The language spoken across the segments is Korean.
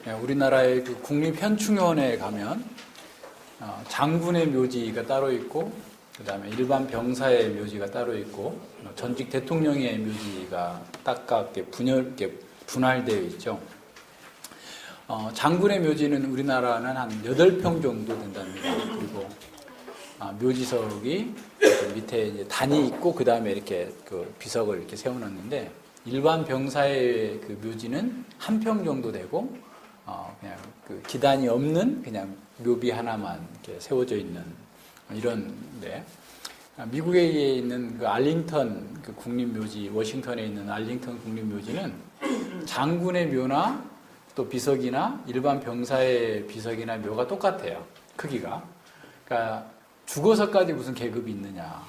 우리나라의 그 국립현충원에 가면 장군의 묘지가 따로 있고, 그 다음에 일반 병사의 묘지가 따로 있고, 전직 대통령의 묘지가 딱딱하게 분할되어 있죠. 장군의 묘지는 우리나라는 한 8평 정도 된답니다. 그리고 묘지석이 밑에 이제 단이 있고, 그 다음에 이렇게 그 비석을 이렇게 세워놨는데, 일반 병사의 그 묘지는 1평 정도 되고, 그냥 그 기단이 없는 그냥 묘비 하나만 이렇게 세워져 있는 이런데, 미국에 있는 그 알링턴 그 국립묘지, 워싱턴에 있는 알링턴 국립묘지는 장군의 묘나 또 비석이나 일반 병사의 비석이나 묘가 똑같아요. 크기가. 그러니까 죽어서까지 무슨 계급이 있느냐.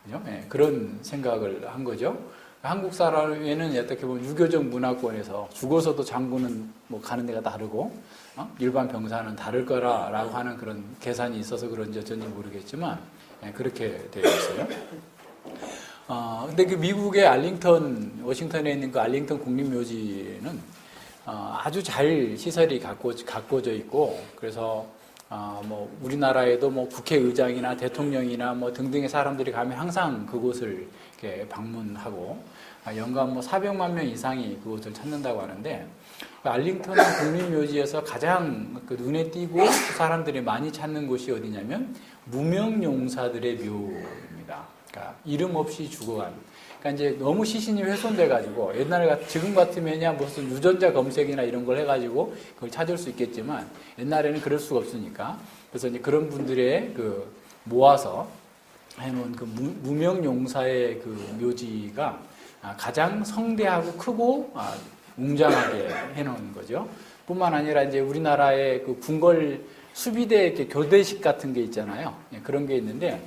그죠? 네, 그런 생각을 한 거죠. 한국 사람에는 어떻게 보면 유교적 문화권에서 죽어서도 장군은 뭐 가는 데가 다르고, 일반 병사는 다를 거라라고 하는 그런 계산이 있어서 그런지 어쩐지 모르겠지만, 네, 그렇게 되어 있어요. 근데 그 미국의 알링턴, 워싱턴에 있는 그 알링턴 국립묘지는 아주 잘 시설이 가꿔져 있고, 그래서 뭐 우리나라에도 뭐 국회의장이나 대통령이나 뭐 등등의 사람들이 가면 항상 그곳을 이렇게 방문하고, 연간 뭐 400만 명 이상이 그곳을 찾는다고 하는데, 알링턴 국립묘지에서 가장 그 눈에 띄고 사람들이 많이 찾는 곳이 어디냐면 무명용사들의 묘입니다. 그러니까 이름 없이 죽어간. 그러니까 이제 너무 시신이 훼손돼가지고, 옛날에 지금 같으면야 무슨 유전자 검색이나 이런 걸 해가지고 그걸 찾을 수 있겠지만, 옛날에는 그럴 수가 없으니까. 그래서 이제 그런 분들의 그 모아서 해놓은 그 무명용사의 그 묘지가 가장 성대하고 크고 웅장하게 해놓은 거죠. 뿐만 아니라 이제 우리나라의 그 궁궐 수비대 이렇게 교대식 같은 게 있잖아요. 그런 게 있는데,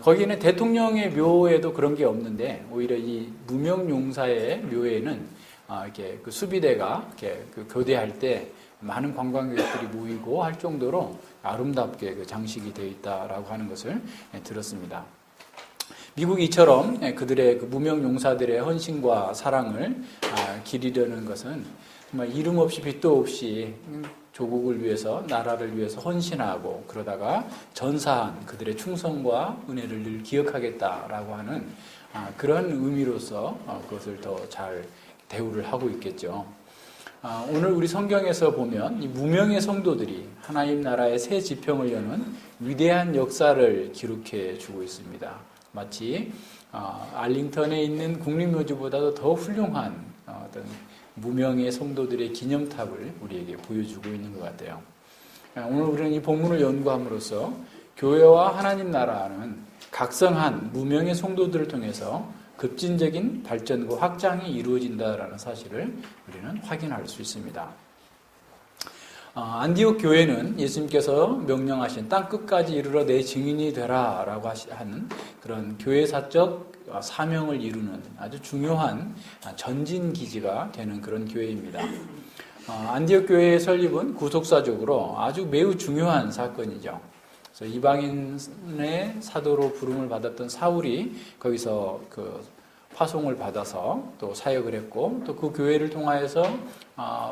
거기는 대통령의 묘에도 그런 게 없는데, 오히려 이 무명용사의 묘에는 이렇게 그 수비대가 이렇게 그 교대할 때 많은 관광객들이 모이고 할 정도로 아름답게 그 장식이 되어 있다라고 하는 것을 들었습니다. 미국이 이처럼 그들의 그 무명용사들의 헌신과 사랑을 기리려는 것은 정말 이름 없이 빛도 없이 조국을 위해서, 나라를 위해서 헌신하고, 그러다가 전사한 그들의 충성과 은혜를 늘 기억하겠다라고 하는 그런 의미로서 그것을 더 잘 대우를 하고 있겠죠. 오늘 우리 성경에서 보면 이 무명의 성도들이 하나님 나라의 새 지평을 여는 위대한 역사를 기록해 주고 있습니다. 마치 알링턴에 있는 국립묘지보다도 더 훌륭한 어떤 무명의 성도들의 기념탑을 우리에게 보여주고 있는 것 같아요. 오늘 우리는 이 본문을 연구함으로써 교회와 하나님 나라는 각성한 무명의 성도들을 통해서 급진적인 발전과 확장이 이루어진다라는 사실을 우리는 확인할 수 있습니다. 안디옥 교회는 예수님께서 명령하신 땅 끝까지 이르러 내 증인이 되라라고 하는 그런 교회사적 사명을 이루는 아주 중요한 전진 기지가 되는 그런 교회입니다. 안디옥 교회의 설립은 구속사적으로 아주 매우 중요한 사건이죠. 그래서 이방인의 사도로 부름을 받았던 사울이 거기서 그 파송을 받아서 또 사역을 했고, 또 그 교회를 통하여서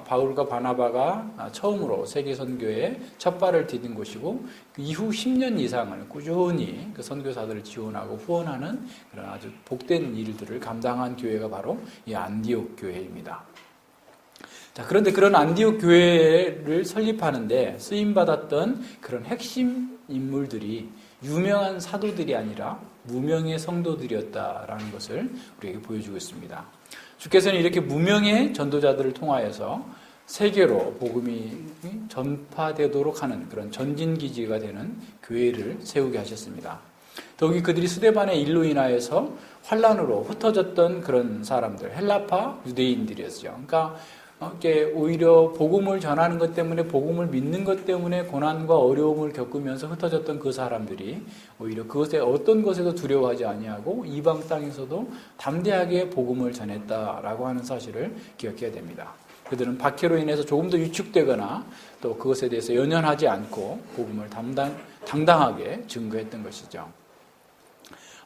바울과 바나바가 처음으로 세계 선교에 첫 발을 디딘 곳이고, 그 이후 10년 이상을 꾸준히 그 선교사들을 지원하고 후원하는 그런 아주 복된 일들을 감당한 교회가 바로 이 안디옥 교회입니다. 자, 그런데 그런 안디옥 교회를 설립하는데 쓰임받았던 그런 핵심 인물들이 유명한 사도들이 아니라 무명의 성도들이었다라는 것을 우리에게 보여주고 있습니다. 주께서는 이렇게 무명의 전도자들을 통하여서 세계로 복음이 전파되도록 하는 그런 전진기지가 되는 교회를 세우게 하셨습니다. 더욱이 그들이 스데반의 일로 인하여서 환란으로 흩어졌던 그런 사람들, 헬라파 유대인들이었죠. 그러니까 이게 오히려 복음을 전하는 것 때문에, 복음을 믿는 것 때문에 고난과 어려움을 겪으면서 흩어졌던 그 사람들이 오히려 그것에 어떤 것에도 두려워하지 아니하고 이방 땅에서도 담대하게 복음을 전했다라고 하는 사실을 기억해야 됩니다. 그들은 박해로 인해서 조금 더 위축되거나 또 그것에 대해서 연연하지 않고 복음을 당당하게 증거했던 것이죠.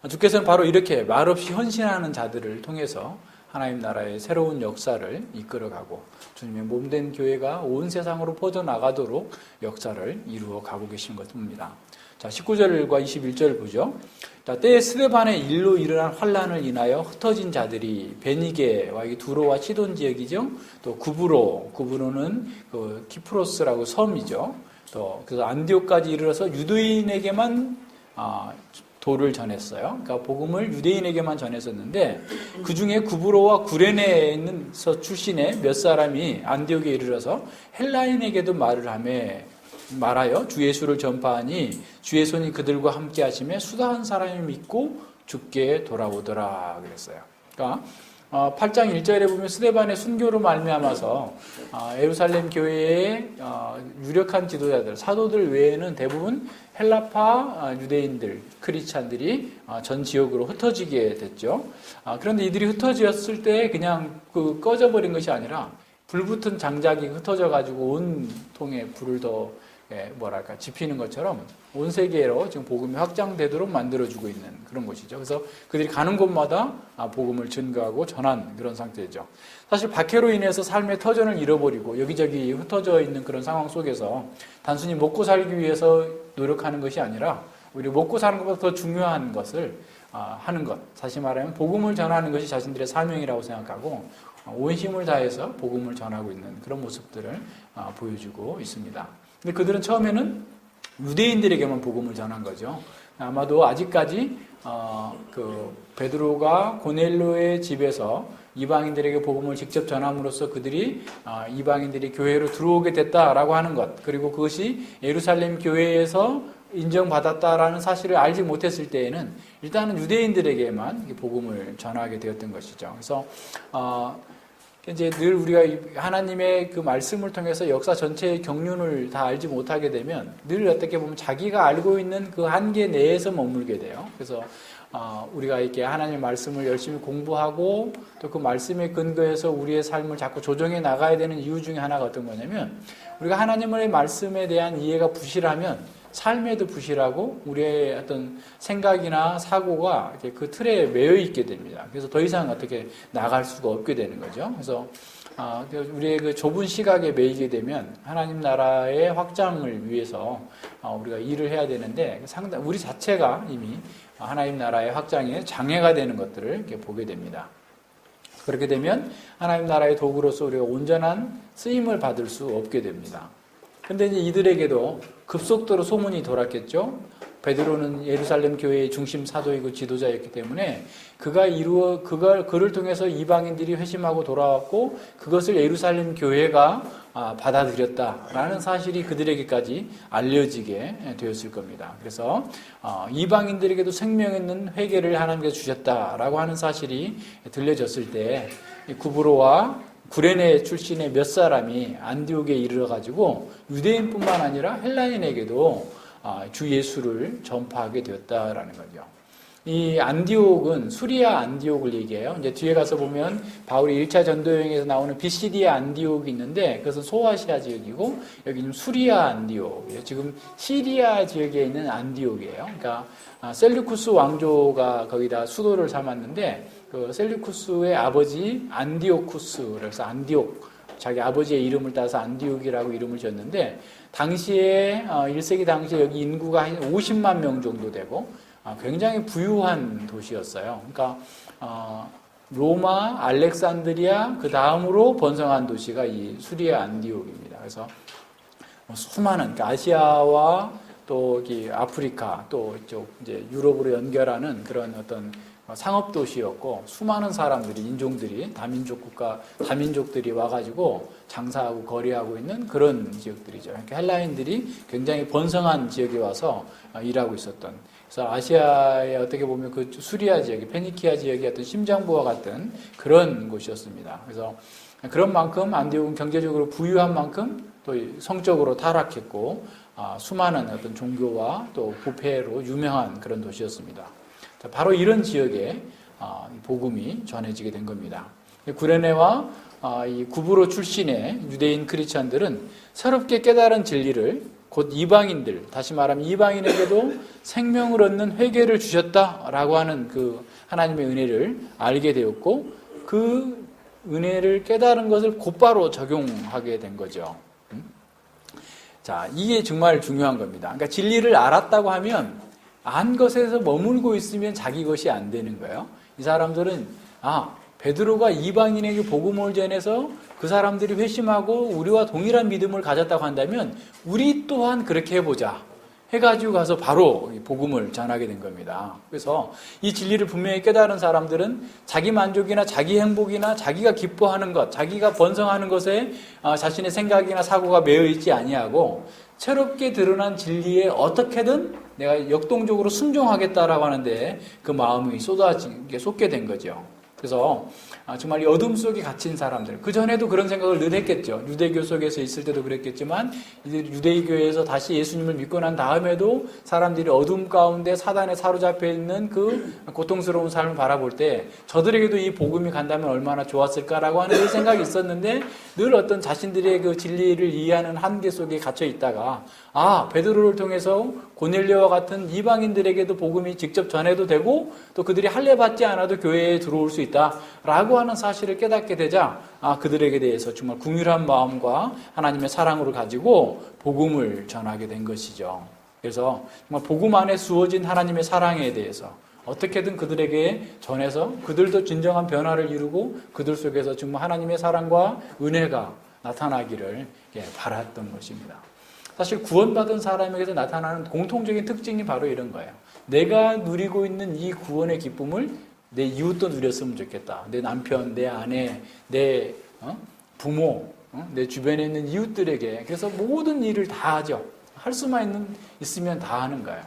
주께서는 바로 이렇게 말없이 헌신하는 자들을 통해서 하나님 나라의 새로운 역사를 이끌어가고 주님의 몸된 교회가 온 세상으로 퍼져나가도록 역사를 이루어 가고 계신 것입니다. 자, 19절과 21절 보죠. 자, 때에 스데반의 일로 일어난 환란을 인하여 흩어진 자들이 베니게와 두로와 시돈 지역이죠. 또 구브로는 그 키프로스라고 섬이죠. 또 그래서 안디옥까지 이르러서 유대인에게만 도를 전했어요. 그러니까 복음을 유대인에게만 전했었는데 그 중에 구브로와 구레네에 있는 출신의 몇 사람이 안디옥에 이르러서 헬라인에게도 말하여 주 예수를 전파하니 주의 손이 그들과 함께 하심에 수다한 사람이 믿고 죽게 돌아오더라 그랬어요. 그러니까 8장 1절에 보면 스데반의 순교로 말미암아서 예루살렘 교회의 유력한 지도자들, 사도들 외에는 대부분 헬라파 유대인들, 크리스찬들이 전 지역으로 흩어지게 됐죠. 그런데 이들이 흩어졌을 때 그냥 꺼져버린 것이 아니라 불붙은 장작이 흩어져가지고 온 통에 불을 더 지피는 것처럼 온 세계로 지금 복음이 확장되도록 만들어주고 있는 그런 곳이죠. 그래서 그들이 가는 곳마다 복음을 증거하고 전한 그런 상태죠. 사실 박해로 인해서 삶의 터전을 잃어버리고 여기저기 흩어져 있는 그런 상황 속에서 단순히 먹고 살기 위해서 노력하는 것이 아니라 오히려 먹고 사는 것보다 더 중요한 것을 하는 것. 다시 말하면 복음을 전하는 것이 자신들의 사명이라고 생각하고 온 힘을 다해서 복음을 전하고 있는 그런 모습들을 보여주고 있습니다. 근데 그들은 처음에는 유대인들에게만 복음을 전한 거죠. 아마도 아직까지 베드로가 고넬료의 집에서 이방인들에게 복음을 직접 전함으로써 그들이 이방인들이 교회로 들어오게 됐다라고 하는 것, 그리고 그것이 예루살렘 교회에서 인정받았다라는 사실을 알지 못했을 때에는 일단은 유대인들에게만 복음을 전하게 되었던 것이죠. 그래서 이제 늘 우리가 하나님의 그 말씀을 통해서 역사 전체의 경륜을 다 알지 못하게 되면 늘 어떻게 보면 자기가 알고 있는 그 한계 내에서 머물게 돼요. 그래서 우리가 이렇게 하나님의 말씀을 열심히 공부하고 또 그 말씀에 근거해서 우리의 삶을 자꾸 조정해 나가야 되는 이유 중에 하나가 어떤 거냐면 우리가 하나님의 말씀에 대한 이해가 부실하면 삶에도 부실하고 우리의 어떤 생각이나 사고가 그 틀에 매여 있게 됩니다. 그래서 더 이상 어떻게 나갈 수가 없게 되는 거죠. 그래서 우리의 그 좁은 시각에 매이게 되면 하나님 나라의 확장을 위해서 우리가 일을 해야 되는데 상당 우리 자체가 이미 하나님 나라의 확장에 장애가 되는 것들을 이렇게 보게 됩니다. 그렇게 되면 하나님 나라의 도구로서 우리가 온전한 쓰임을 받을 수 없게 됩니다. 근데 이제 이들에게도 급속도로 소문이 돌았겠죠. 베드로는 예루살렘 교회의 중심 사도이고 지도자였기 때문에 그를 통해서 이방인들이 회심하고 돌아왔고 그것을 예루살렘 교회가 받아들였다라는 사실이 그들에게까지 알려지게 되었을 겁니다. 그래서 이방인들에게도 생명 있는 회개를 하나님께서 주셨다라고 하는 사실이 들려졌을 때 구브로와 구레네 출신의 몇 사람이 안디옥에 이르러가지고 유대인뿐만 아니라 헬라인에게도 주 예수를 전파하게 되었다라는 거죠. 이 안디옥은 수리아 안디옥을 얘기해요. 이제 뒤에 가서 보면 바울이 1차 전도여행에서 나오는 비시디아 안디옥이 있는데 그것은 소아시아 지역이고 여기는 수리아 안디옥이에요. 지금 시리아 지역에 있는 안디옥이에요. 그러니까 셀루쿠스 왕조가 거기다 수도를 삼았는데 그 셀루쿠스의 아버지 안디오쿠스, 그래서 안디옥, 자기 아버지의 이름을 따서 안디옥이라고 이름을 지었는데 당시에 1세기 당시에 여기 인구가 한 50만 명 정도 되고 굉장히 부유한 도시였어요. 그러니까 로마, 알렉산드리아 그 다음으로 번성한 도시가 이 수리아 안디옥입니다. 그래서 수많은 그러니까 아시아와 또 여기 아프리카 또 이쪽 이제 유럽으로 연결하는 그런 어떤 상업 도시였고 수많은 사람들이 인종들이 다민족들이 와가지고 장사하고 거래하고 있는 그런 지역들이죠. 그러니까 헬라인들이 굉장히 번성한 지역에 와서 일하고 있었던. 그래서 아시아에 어떻게 보면 그 수리아 지역이 페니키아 지역의 어떤 심장부와 같은 그런 곳이었습니다. 그래서 그런 만큼 안디옥은 경제적으로 부유한 만큼 또 성적으로 타락했고 수많은 어떤 종교와 또 부패로 유명한 그런 도시였습니다. 바로 이런 지역에 복음이 전해지게 된 겁니다. 구레네와 이 구브로 출신의 유대인 크리스찬들은 새롭게 깨달은 진리를 곧 이방인들, 다시 말하면 이방인에게도 생명을 얻는 회개를 주셨다라고 하는 그 하나님의 은혜를 알게 되었고 그 은혜를 깨달은 것을 곧바로 적용하게 된 거죠. 자, 이게 정말 중요한 겁니다. 그러니까 진리를 알았다고 하면 안 것에서 머물고 있으면 자기 것이 안 되는 거예요. 이 사람들은 베드로가 이방인에게 복음을 전해서 그 사람들이 회심하고 우리와 동일한 믿음을 가졌다고 한다면 우리 또한 그렇게 해보자 해가지고 가서 바로 복음을 전하게 된 겁니다. 그래서 이 진리를 분명히 깨달은 사람들은 자기 만족이나 자기 행복이나 자기가 기뻐하는 것, 자기가 번성하는 것에 자신의 생각이나 사고가 매여 있지 아니하고 새롭게 드러난 진리에 어떻게든 내가 역동적으로 순종하겠다라고 하는데 그 마음이 쏟게 된 거죠. 그래서 정말 이 어둠 속에 갇힌 사람들, 그전에도 그런 생각을 늘 했겠죠. 유대교 속에서 있을 때도 그랬겠지만 유대교에서 다시 예수님을 믿고 난 다음에도 사람들이 어둠 가운데 사단에 사로잡혀 있는 그 고통스러운 삶을 바라볼 때 저들에게도 이 복음이 간다면 얼마나 좋았을까라고 하는 생각이 있었는데 늘 어떤 자신들의 그 진리를 이해하는 한계 속에 갇혀 있다가 베드로를 통해서 고넬료와 같은 이방인들에게도 복음이 직접 전해도 되고 또 그들이 할례 받지 않아도 교회에 들어올 수 있다라고 하는 사실을 깨닫게 되자 그들에게 대해서 정말 긍휼한 마음과 하나님의 사랑으로 가지고 복음을 전하게 된 것이죠. 그래서 정말 복음 안에 주어진 하나님의 사랑에 대해서 어떻게든 그들에게 전해서 그들도 진정한 변화를 이루고 그들 속에서 정말 하나님의 사랑과 은혜가 나타나기를 바랐던 것입니다. 사실 구원받은 사람에게서 나타나는 공통적인 특징이 바로 이런 거예요. 내가 누리고 있는 이 구원의 기쁨을 내 이웃도 누렸으면 좋겠다. 내 남편, 내 아내, 내 부모, 내 주변에 있는 이웃들에게. 그래서 모든 일을 다 하죠. 할 수만 있으면 다 하는 거예요.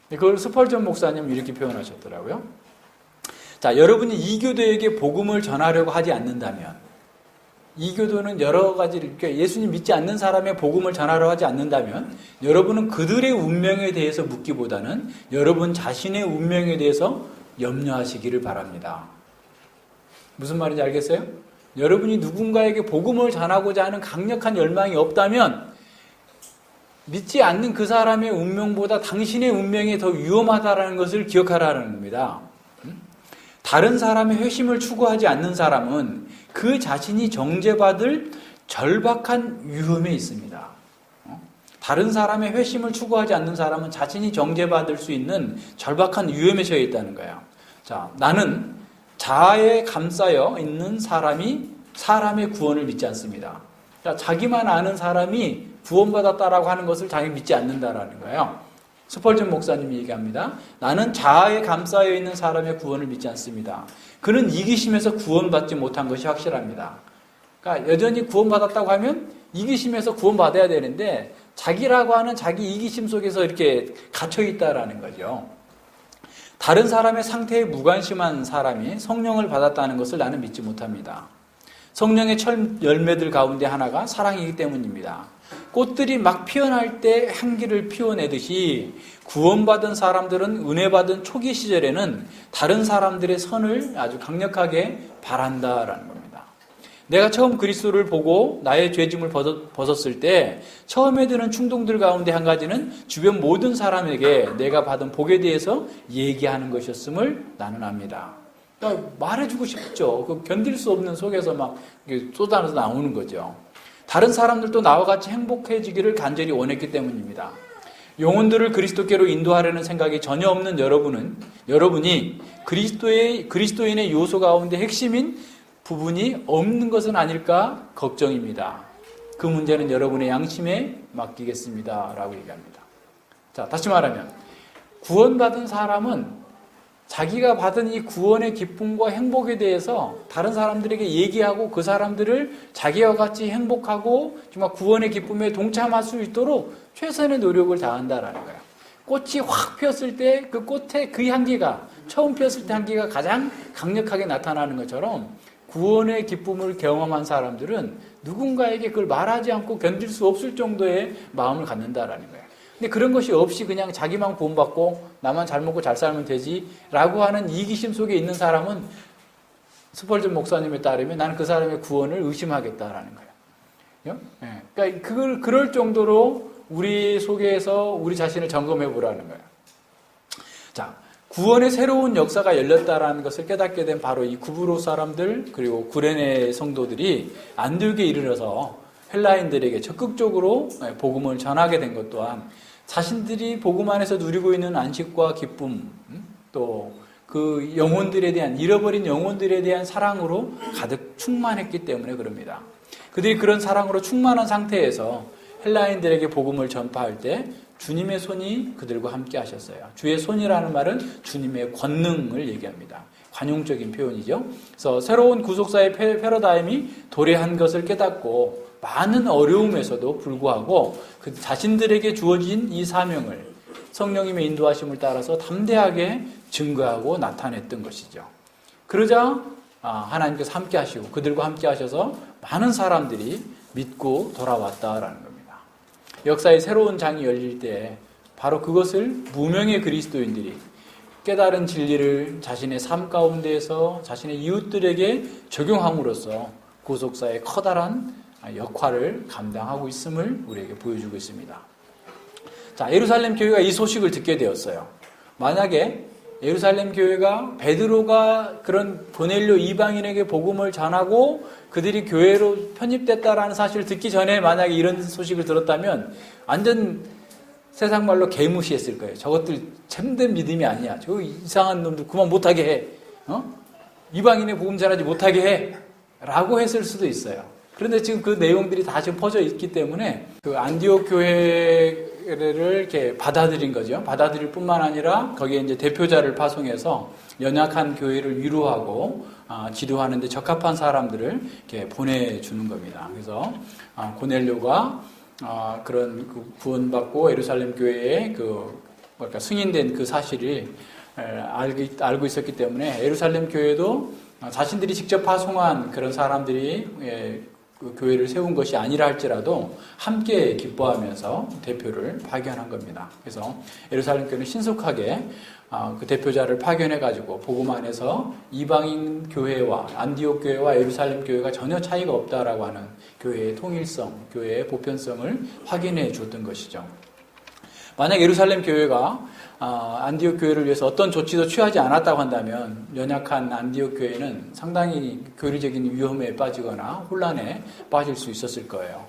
그걸 스펄전 목사님 이렇게 표현하셨더라고요. 자, 여러분이 이교도에게 복음을 전하려고 하지 않는다면, 이교도는 여러 가지, 그러니까 예수님 믿지 않는 사람의 복음을 전하려 하지 않는다면 여러분은 그들의 운명에 대해서 묻기보다는 여러분 자신의 운명에 대해서 염려하시기를 바랍니다. 무슨 말인지 알겠어요? 여러분이 누군가에게 복음을 전하고자 하는 강력한 열망이 없다면 믿지 않는 그 사람의 운명보다 당신의 운명이 더 위험하다는 것을 기억하라는 겁니다. 다른 사람의 회심을 추구하지 않는 사람은 그 자신이 정죄받을 절박한 위험에 있습니다. 다른 사람의 회심을 추구하지 않는 사람은 자신이 정죄받을 수 있는 절박한 위험에 처해 있다는 거예요. 자, 나는 자아에 감싸여 있는 사람이 사람의 구원을 믿지 않습니다. 자, 자기만 아는 사람이 구원받았다라고 하는 것을 자기 믿지 않는다라는 거예요. 스펄전 목사님이 얘기합니다. 나는 자아에 감싸여 있는 사람의 구원을 믿지 않습니다. 그는 이기심에서 구원받지 못한 것이 확실합니다. 그러니까 여전히 구원받았다고 하면 이기심에서 구원받아야 되는데 자기라고 하는 자기 이기심 속에서 이렇게 갇혀있다라는 거죠. 다른 사람의 상태에 무관심한 사람이 성령을 받았다는 것을 나는 믿지 못합니다. 성령의 첫 열매들 가운데 하나가 사랑이기 때문입니다. 꽃들이 막 피어날 때 향기를 피워내듯이 구원받은 사람들은 은혜받은 초기 시절에는 다른 사람들의 선을 아주 강력하게 바란다라는 겁니다. 내가 처음 그리스도를 보고 나의 죄짐을 벗었을 때 처음에 드는 충동들 가운데 한 가지는 주변 모든 사람에게 내가 받은 복에 대해서 얘기하는 것이었음을 나는 압니다. 그러니까 말해주고 싶죠. 그 견딜 수 없는 속에서 막 쏟아내서 나오는 거죠. 다른 사람들도 나와 같이 행복해지기를 간절히 원했기 때문입니다. 영혼들을 그리스도께로 인도하려는 생각이 전혀 없는 여러분이 그리스도인의 요소 가운데 핵심인 부분이 없는 것은 아닐까 걱정입니다. 그 문제는 여러분의 양심에 맡기겠습니다. 라고 얘기합니다. 자, 다시 말하면 구원받은 사람은 자기가 받은 이 구원의 기쁨과 행복에 대해서 다른 사람들에게 얘기하고 그 사람들을 자기와 같이 행복하고 정말 구원의 기쁨에 동참할 수 있도록 최선의 노력을 다한다라는 거예요. 꽃이 확 피었을 때 그 꽃의 그 향기가 처음 피었을 때 향기가 가장 강력하게 나타나는 것처럼 구원의 기쁨을 경험한 사람들은 누군가에게 그걸 말하지 않고 견딜 수 없을 정도의 마음을 갖는다라는 거예요. 근데 그런 것이 없이 그냥 자기만 구원받고 나만 잘 먹고 잘 살면 되지 라고 하는 이기심 속에 있는 사람은 스펄전 목사님에 따르면 나는 그 사람의 구원을 의심하겠다라는 거예요. 그러니까 그럴 정도로 우리 속에서 우리 자신을 점검해 보라는 거예요. 자, 구원의 새로운 역사가 열렸다라는 것을 깨닫게 된 바로 이 구브로 사람들 그리고 구레네 성도들이 안디옥에 이르러서 헬라인들에게 적극적으로 복음을 전하게 된 것 또한 자신들이 복음 안에서 누리고 있는 안식과 기쁨, 또 그 영혼들에 대한, 잃어버린 영혼들에 대한 사랑으로 가득 충만했기 때문에 그럽니다. 그들이 그런 사랑으로 충만한 상태에서 헬라인들에게 복음을 전파할 때 주님의 손이 그들과 함께 하셨어요. 주의 손이라는 말은 주님의 권능을 얘기합니다. 관용적인 표현이죠. 그래서 새로운 구속사의 패러다임이 도래한 것을 깨닫고 많은 어려움에서도 불구하고 그 자신들에게 주어진 이 사명을 성령님의 인도하심을 따라서 담대하게 증거하고 나타냈던 것이죠. 그러자 하나님께서 함께 하시고 그들과 함께 하셔서 많은 사람들이 믿고 돌아왔다라는 겁니다. 역사의 새로운 장이 열릴 때 바로 그것을 무명의 그리스도인들이 깨달은 진리를 자신의 삶 가운데에서 자신의 이웃들에게 적용함으로써 구속사의 커다란 역할을 감당하고 있음을 우리에게 보여주고 있습니다. 자, 예루살렘 교회가 이 소식을 듣게 되었어요. 만약에 예루살렘 교회가 베드로가 그런 고넬료 이방인에게 복음을 전하고 그들이 교회로 편입됐다라는 사실을 듣기 전에 만약에 이런 소식을 들었다면 완전 세상 말로 개무시했을 거예요. 저것들 참된 믿음이 아니야. 저 이상한 놈들 그만 못하게 해. 이방인의 복음 전하지 못하게 해. 라고 했을 수도 있어요. 그런데 지금 그 내용들이 다 지금 퍼져 있기 때문에 그 안디옥 교회를 이렇게 받아들인 거죠. 받아들일 뿐만 아니라 거기에 이제 대표자를 파송해서 연약한 교회를 위로하고 지도하는데 적합한 사람들을 이렇게 보내주는 겁니다. 그래서 고넬료가 그런 구원받고 예루살렘 교회에 승인된 그 사실을 알고 있었기 때문에 예루살렘 교회도 자신들이 직접 파송한 그런 사람들이 그 교회를 세운 것이 아니라 할지라도 함께 기뻐하면서 대표를 파견한 겁니다. 그래서 예루살렘 교회는 신속하게 그 대표자를 파견해가지고 복음 안에서 이방인 교회와 안디옥 교회와 예루살렘 교회가 전혀 차이가 없다라고 하는 교회의 통일성, 교회의 보편성을 확인해 줬던 것이죠. 만약 예루살렘 교회가 안디옥 교회를 위해서 어떤 조치도 취하지 않았다고 한다면 연약한 안디옥 교회는 상당히 교리적인 위험에 빠지거나 혼란에 빠질 수 있었을 거예요.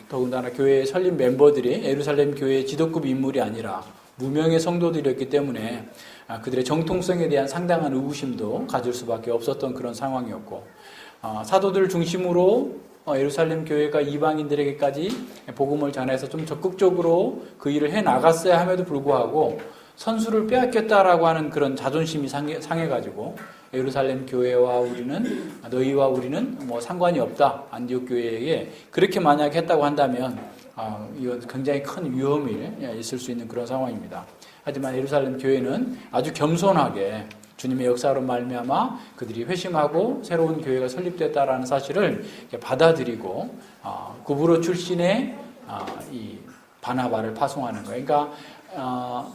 더군다나 교회의 설립 멤버들이 예루살렘 교회의 지도급 인물이 아니라 무명의 성도들이었기 때문에 그들의 정통성에 대한 상당한 의구심도 가질 수밖에 없었던 그런 상황이었고, 사도들을 중심으로 예루살렘 교회가 이방인들에게까지 복음을 전해서 좀 적극적으로 그 일을 해 나갔어야 함에도 불구하고 선수를 빼앗겼다라고 하는 그런 자존심이 상해가지고 예루살렘 교회와 우리는, 너희와 우리는 뭐 상관이 없다, 안디옥 교회에게 그렇게 만약 했다고 한다면 이건 굉장히 큰 위험이 있을 수 있는 그런 상황입니다. 하지만 예루살렘 교회는 아주 겸손하게 주님의 역사로 말미암아 그들이 회심하고 새로운 교회가 설립됐다라는 사실을 받아들이고 구브로 출신의 이 바나바를 파송하는 거예요. 그러니까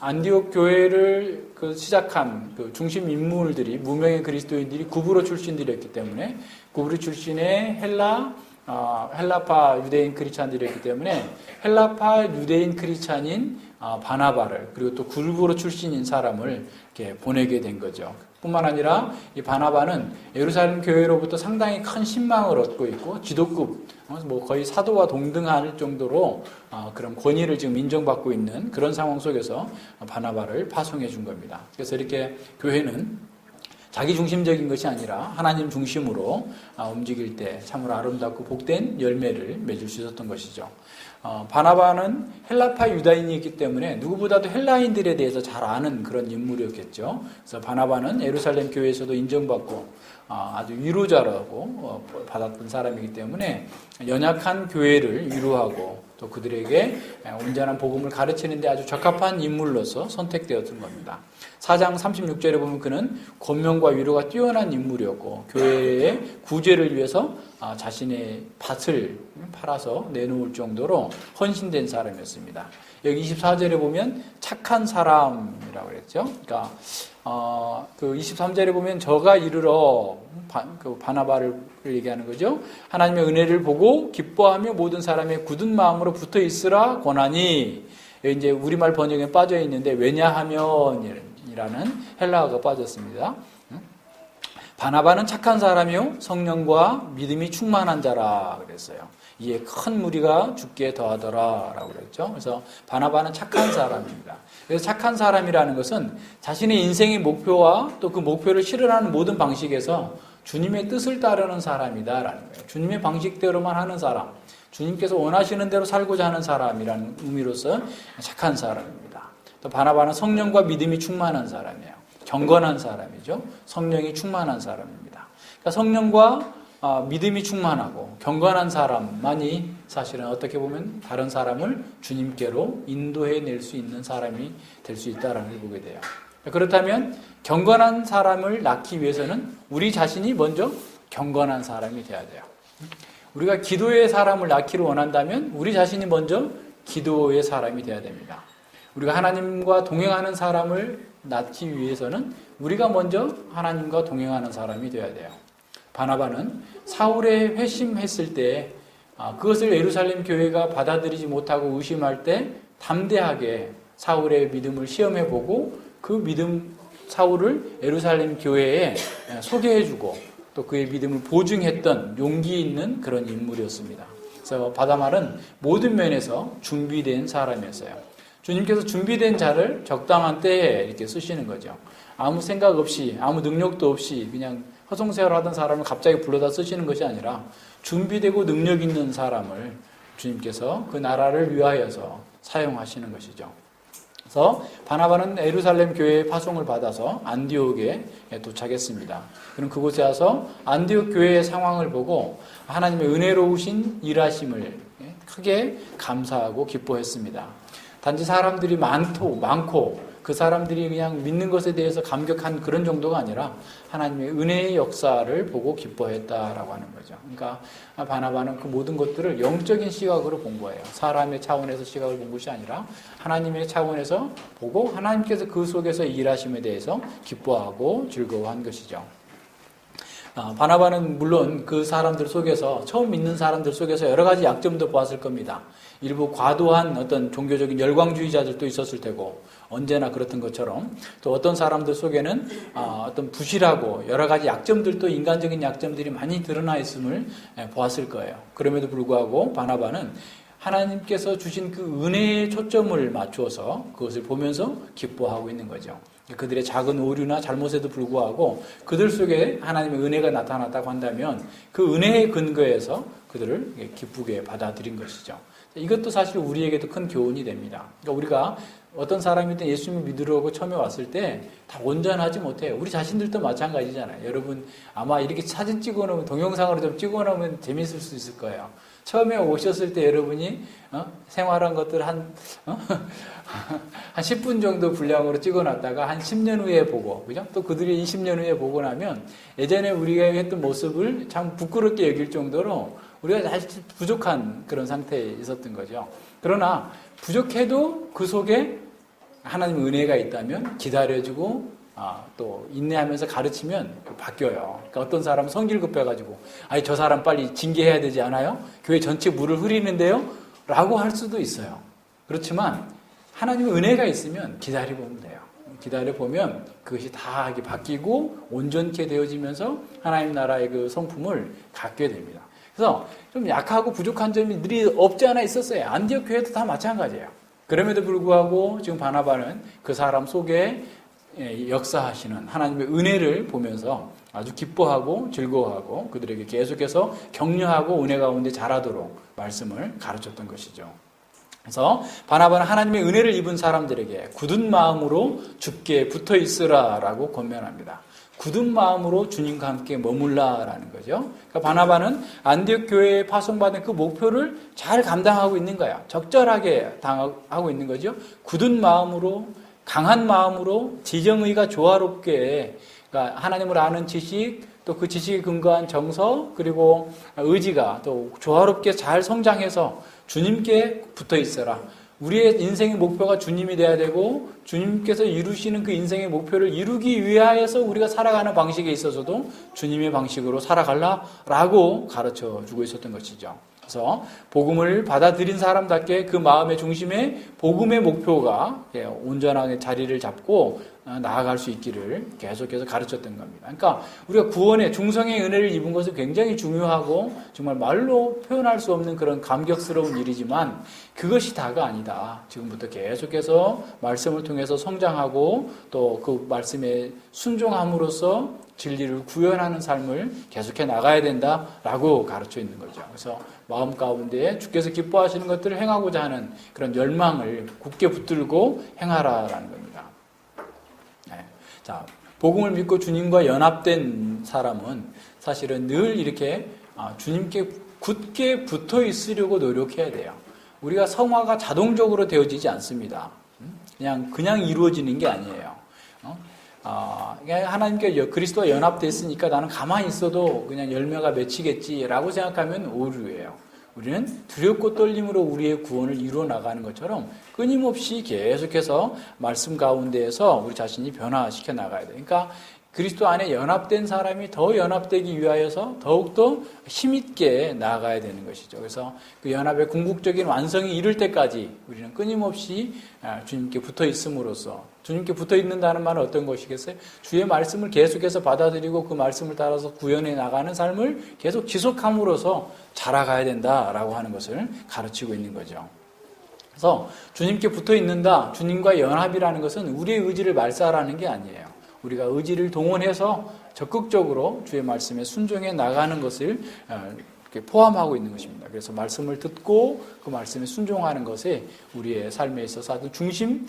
안디옥 교회를 시작한 그 중심 인물들이 무명의 그리스도인들이 구브로 출신들이었기 때문에 구브로 출신의 헬라파 유대인 크리스찬들이었기 때문에 헬라파 유대인 크리스찬인 바나바를, 그리고 또 구브로 출신인 사람을 이렇게 보내게 된 거죠. 뿐만 아니라 이 바나바는 예루살렘 교회로부터 상당히 큰 신망을 얻고 있고 지도급, 거의 사도와 동등할 정도로 그런 권위를 지금 인정받고 있는 그런 상황 속에서 바나바를 파송해 준 겁니다. 그래서 이렇게 교회는 자기 중심적인 것이 아니라 하나님 중심으로 움직일 때 참으로 아름답고 복된 열매를 맺을 수 있었던 것이죠. 바나바는 헬라파 유다인이기 때문에 누구보다도 헬라인들에 대해서 잘 아는 그런 인물이었겠죠. 그래서 바나바는 예루살렘 교회에서도 인정받고 아주 위로자라고 받았던 사람이기 때문에 연약한 교회를 위로하고 또 그들에게 온전한 복음을 가르치는 데 아주 적합한 인물로서 선택되었던 겁니다. 4장 36절에 보면 그는 권면과 위로가 뛰어난 인물이었고 교회의 구제를 위해서 자신의 밭을 팔아서 내놓을 정도로 헌신된 사람이었습니다. 여기 24절에 보면 착한 사람이라고 그랬죠. 그러니까 그 23절에 보면 저가 이르러 그 바나바를 얘기하는 거죠. 하나님의 은혜를 보고 기뻐하며 모든 사람의 굳은 마음으로 붙어 있으라 권하니, 이제 우리말 번역에 빠져 있는데 왜냐하면 사람이라는 헬라어가 빠졌습니다. 바나바는 착한 사람이요 성령과 믿음이 충만한 자라 그랬어요. 이에 큰 무리가 죽게 더하더라 라고 그랬죠. 그래서 바나바는 착한 사람입니다. 그래서 착한 사람이라는 것은 자신의 인생의 목표와 또 그 목표를 실현하는 모든 방식에서 주님의 뜻을 따르는 사람이다라는 거예요. 주님의 방식대로만 하는 사람, 주님께서 원하시는 대로 살고자 하는 사람이라는 의미로서 착한 사람입니다. 또 바나바는 성령과 믿음이 충만한 사람이에요. 경건한 사람이죠. 성령이 충만한 사람입니다. 그러니까 성령과 믿음이 충만하고 경건한 사람만이 사실은 어떻게 보면 다른 사람을 주님께로 인도해낼 수 있는 사람이 될 수 있다는 걸 보게 돼요. 그렇다면 경건한 사람을 낳기 위해서는 우리 자신이 먼저 경건한 사람이 돼야 돼요. 우리가 기도의 사람을 낳기를 원한다면 우리 자신이 먼저 기도의 사람이 돼야 됩니다. 우리가 하나님과 동행하는 사람을 낳기 위해서는 우리가 먼저 하나님과 동행하는 사람이 돼야 돼요. 바나바는 사울에 회심했을 때 그것을 예루살렘 교회가 받아들이지 못하고 의심할 때 담대하게 사울의 믿음을 시험해보고 그 믿음 사울을 예루살렘 교회에 소개해주고 또 그의 믿음을 보증했던 용기 있는 그런 인물이었습니다. 그래서 바나바는 모든 면에서 준비된 사람이었어요. 주님께서 준비된 자를 적당한 때에 이렇게 쓰시는 거죠. 아무 생각 없이 아무 능력도 없이 그냥 허송세월하던 사람을 갑자기 불러다 쓰시는 것이 아니라 준비되고 능력 있는 사람을 주님께서 그 나라를 위하여서 사용하시는 것이죠. 그래서 바나바는 예루살렘 교회의 파송을 받아서 안디옥에 도착했습니다. 그럼 그곳에 와서 안디옥 교회의 상황을 보고 하나님의 은혜로우신 일하심을 크게 감사하고 기뻐했습니다. 단지 사람들이 많고 그 사람들이 그냥 믿는 것에 대해서 감격한 그런 정도가 아니라 하나님의 은혜의 역사를 보고 기뻐했다라고 하는 거죠. 그러니까 바나바는 그 모든 것들을 영적인 시각으로 본 거예요. 사람의 차원에서 시각을 본 것이 아니라 하나님의 차원에서 보고 하나님께서 그 속에서 일하심에 대해서 기뻐하고 즐거워한 것이죠. 바나바는 물론 그 사람들 속에서 처음 믿는 사람들 속에서 여러 가지 약점도 보았을 겁니다. 일부 과도한 어떤 종교적인 열광주의자들도 있었을 테고 언제나 그렇던 것처럼 또 어떤 사람들 속에는 어떤 부실하고 여러 가지 약점들도 인간적인 약점들이 많이 드러나 있음을 보았을 거예요. 그럼에도 불구하고 바나바는 하나님께서 주신 그 은혜에 초점을 맞추어서 그것을 보면서 기뻐하고 있는 거죠. 그들의 작은 오류나 잘못에도 불구하고 그들 속에 하나님의 은혜가 나타났다고 한다면 그 은혜의 근거에서 그들을 기쁘게 받아들인 것이죠. 이것도 사실 우리에게도 큰 교훈이 됩니다. 그러니까 우리가 어떤 사람이든 예수님을 믿으려고 처음에 왔을 때 다 온전하지 못해요. 우리 자신들도 마찬가지잖아요. 여러분 아마 이렇게 사진 찍어놓으면 동영상으로 좀 찍어놓으면 재밌을 수 있을 거예요. 처음에 오셨을 때 여러분이 생활한 것들 한 10분 정도 분량으로 찍어놨다가 한 10년 후에 보고, 그죠? 또 그들이 20년 후에 보고 나면 예전에 우리가 했던 모습을 참 부끄럽게 여길 정도로 우리가 사실 부족한 그런 상태에 있었던 거죠. 그러나 부족해도 그 속에 하나님의 은혜가 있다면 기다려주고 또 인내하면서 가르치면 바뀌어요. 그러니까 어떤 사람은 성질 급해가지고 아니 저 사람 빨리 징계해야 되지 않아요? 교회 전체 물을 흐리는데요? 라고 할 수도 있어요. 그렇지만 하나님의 은혜가 있으면 기다려보면 돼요. 기다려보면 그것이 다 바뀌고 온전케 되어지면서 하나님 나라의 그 성품을 갖게 됩니다. 그래서 좀 약하고 부족한 점이 늘 없지 않아 있었어요. 안디옥 교회도 다 마찬가지예요. 그럼에도 불구하고 지금 바나바는 그 사람 속에 역사하시는 하나님의 은혜를 보면서 아주 기뻐하고 즐거워하고 그들에게 계속해서 격려하고 은혜 가운데 자라도록 말씀을 가르쳤던 것이죠. 그래서 바나바는 하나님의 은혜를 입은 사람들에게 굳은 마음으로 주께 붙어 있으라라고 권면합니다. 굳은 마음으로 주님과 함께 머물라라는 거죠. 그러니까 바나바는 안디옥 교회에 파송받은 그 목표를 잘 감당하고 있는 거야. 적절하게 당하고 있는 거죠. 굳은 마음으로, 강한 마음으로, 지정의가 조화롭게, 그러니까 하나님을 아는 지식, 또 그 지식에 근거한 정서, 그리고 의지가 또 조화롭게 잘 성장해서 주님께 붙어 있어라. 우리의 인생의 목표가 주님이 돼야 되고 주님께서 이루시는 그 인생의 목표를 이루기 위하여서 우리가 살아가는 방식에 있어서도 주님의 방식으로 살아가라라고 가르쳐주고 있었던 것이죠. 그래서 복음을 받아들인 사람답게 그 마음의 중심에 복음의 목표가 온전하게 자리를 잡고 나아갈 수 있기를 계속해서 가르쳤던 겁니다. 그러니까 우리가 구원의 중성의 은혜를 입은 것은 굉장히 중요하고 정말 말로 표현할 수 없는 그런 감격스러운 일이지만 그것이 다가 아니다. 지금부터 계속해서 말씀을 통해서 성장하고 또 그 말씀에 순종함으로써 진리를 구현하는 삶을 계속해 나가야 된다라고 가르쳐 있는 거죠. 그래서 마음 가운데 주께서 기뻐하시는 것들을 행하고자 하는 그런 열망을 굳게 붙들고 행하라라는 겁니다. 네. 자, 복음을 믿고 주님과 연합된 사람은 사실은 늘 이렇게 주님께 굳게 붙어 있으려고 노력해야 돼요. 우리가 성화가 자동적으로 되어지지 않습니다. 그냥 이루어지는 게 아니에요. 하나님께 그리스도와 연합됐으니까 나는 가만히 있어도 그냥 열매가 맺히겠지라고 생각하면 오류예요. 우리는 두렵고 떨림으로 우리의 구원을 이루어 나가는 것처럼 끊임없이 계속해서 말씀 가운데에서 우리 자신이 변화시켜 나가야 돼요. 그러니까 그리스도 안에 연합된 사람이 더 연합되기 위하여서 더욱더 힘있게 나아가야 되는 것이죠. 그래서 그 연합의 궁극적인 완성이 이룰 때까지 우리는 끊임없이 주님께 붙어 있음으로써, 주님께 붙어 있는다는 말은 어떤 것이겠어요? 주의 말씀을 계속해서 받아들이고 그 말씀을 따라서 구현해 나가는 삶을 계속 지속함으로써 자라가야 된다라고 하는 것을 가르치고 있는 거죠. 그래서 주님께 붙어 있는다, 주님과 연합이라는 것은 우리의 의지를 말살하는 게 아니에요. 우리가 의지를 동원해서 적극적으로 주의 말씀에 순종해 나가는 것을 포함하고 있는 것입니다. 그래서 말씀을 듣고 그 말씀에 순종하는 것에 우리의 삶에 있어서 아주 중심,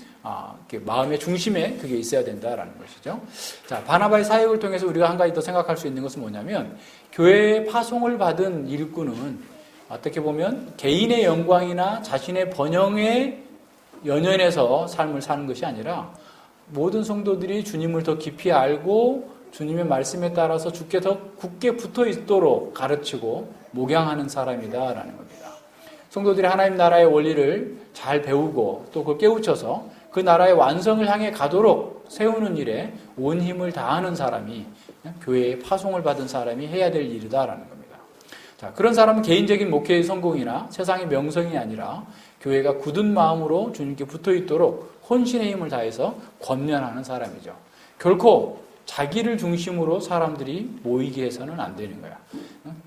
마음의 중심에 그게 있어야 된다라는 것이죠. 자, 바나바의 사역을 통해서 우리가 한 가지 더 생각할 수 있는 것은 뭐냐면, 교회의 파송을 받은 일꾼은 어떻게 보면 개인의 영광이나 자신의 번영에 연연해서 삶을 사는 것이 아니라 모든 성도들이 주님을 더 깊이 알고 주님의 말씀에 따라서 주께 더 굳게 붙어 있도록 가르치고 목양하는 사람이다라는 겁니다. 성도들이 하나님 나라의 원리를 잘 배우고 또 그걸 깨우쳐서 그 나라의 완성을 향해 가도록 세우는 일에 온 힘을 다하는 사람이 교회의 파송을 받은 사람이 해야 될 일이다라는 겁니다. 자, 그런 사람은 개인적인 목회의 성공이나 세상의 명성이 아니라 교회가 굳은 마음으로 주님께 붙어 있도록 혼신의 힘을 다해서 권면하는 사람이죠. 결코 자기를 중심으로 사람들이 모이게 해서는 안 되는 거야.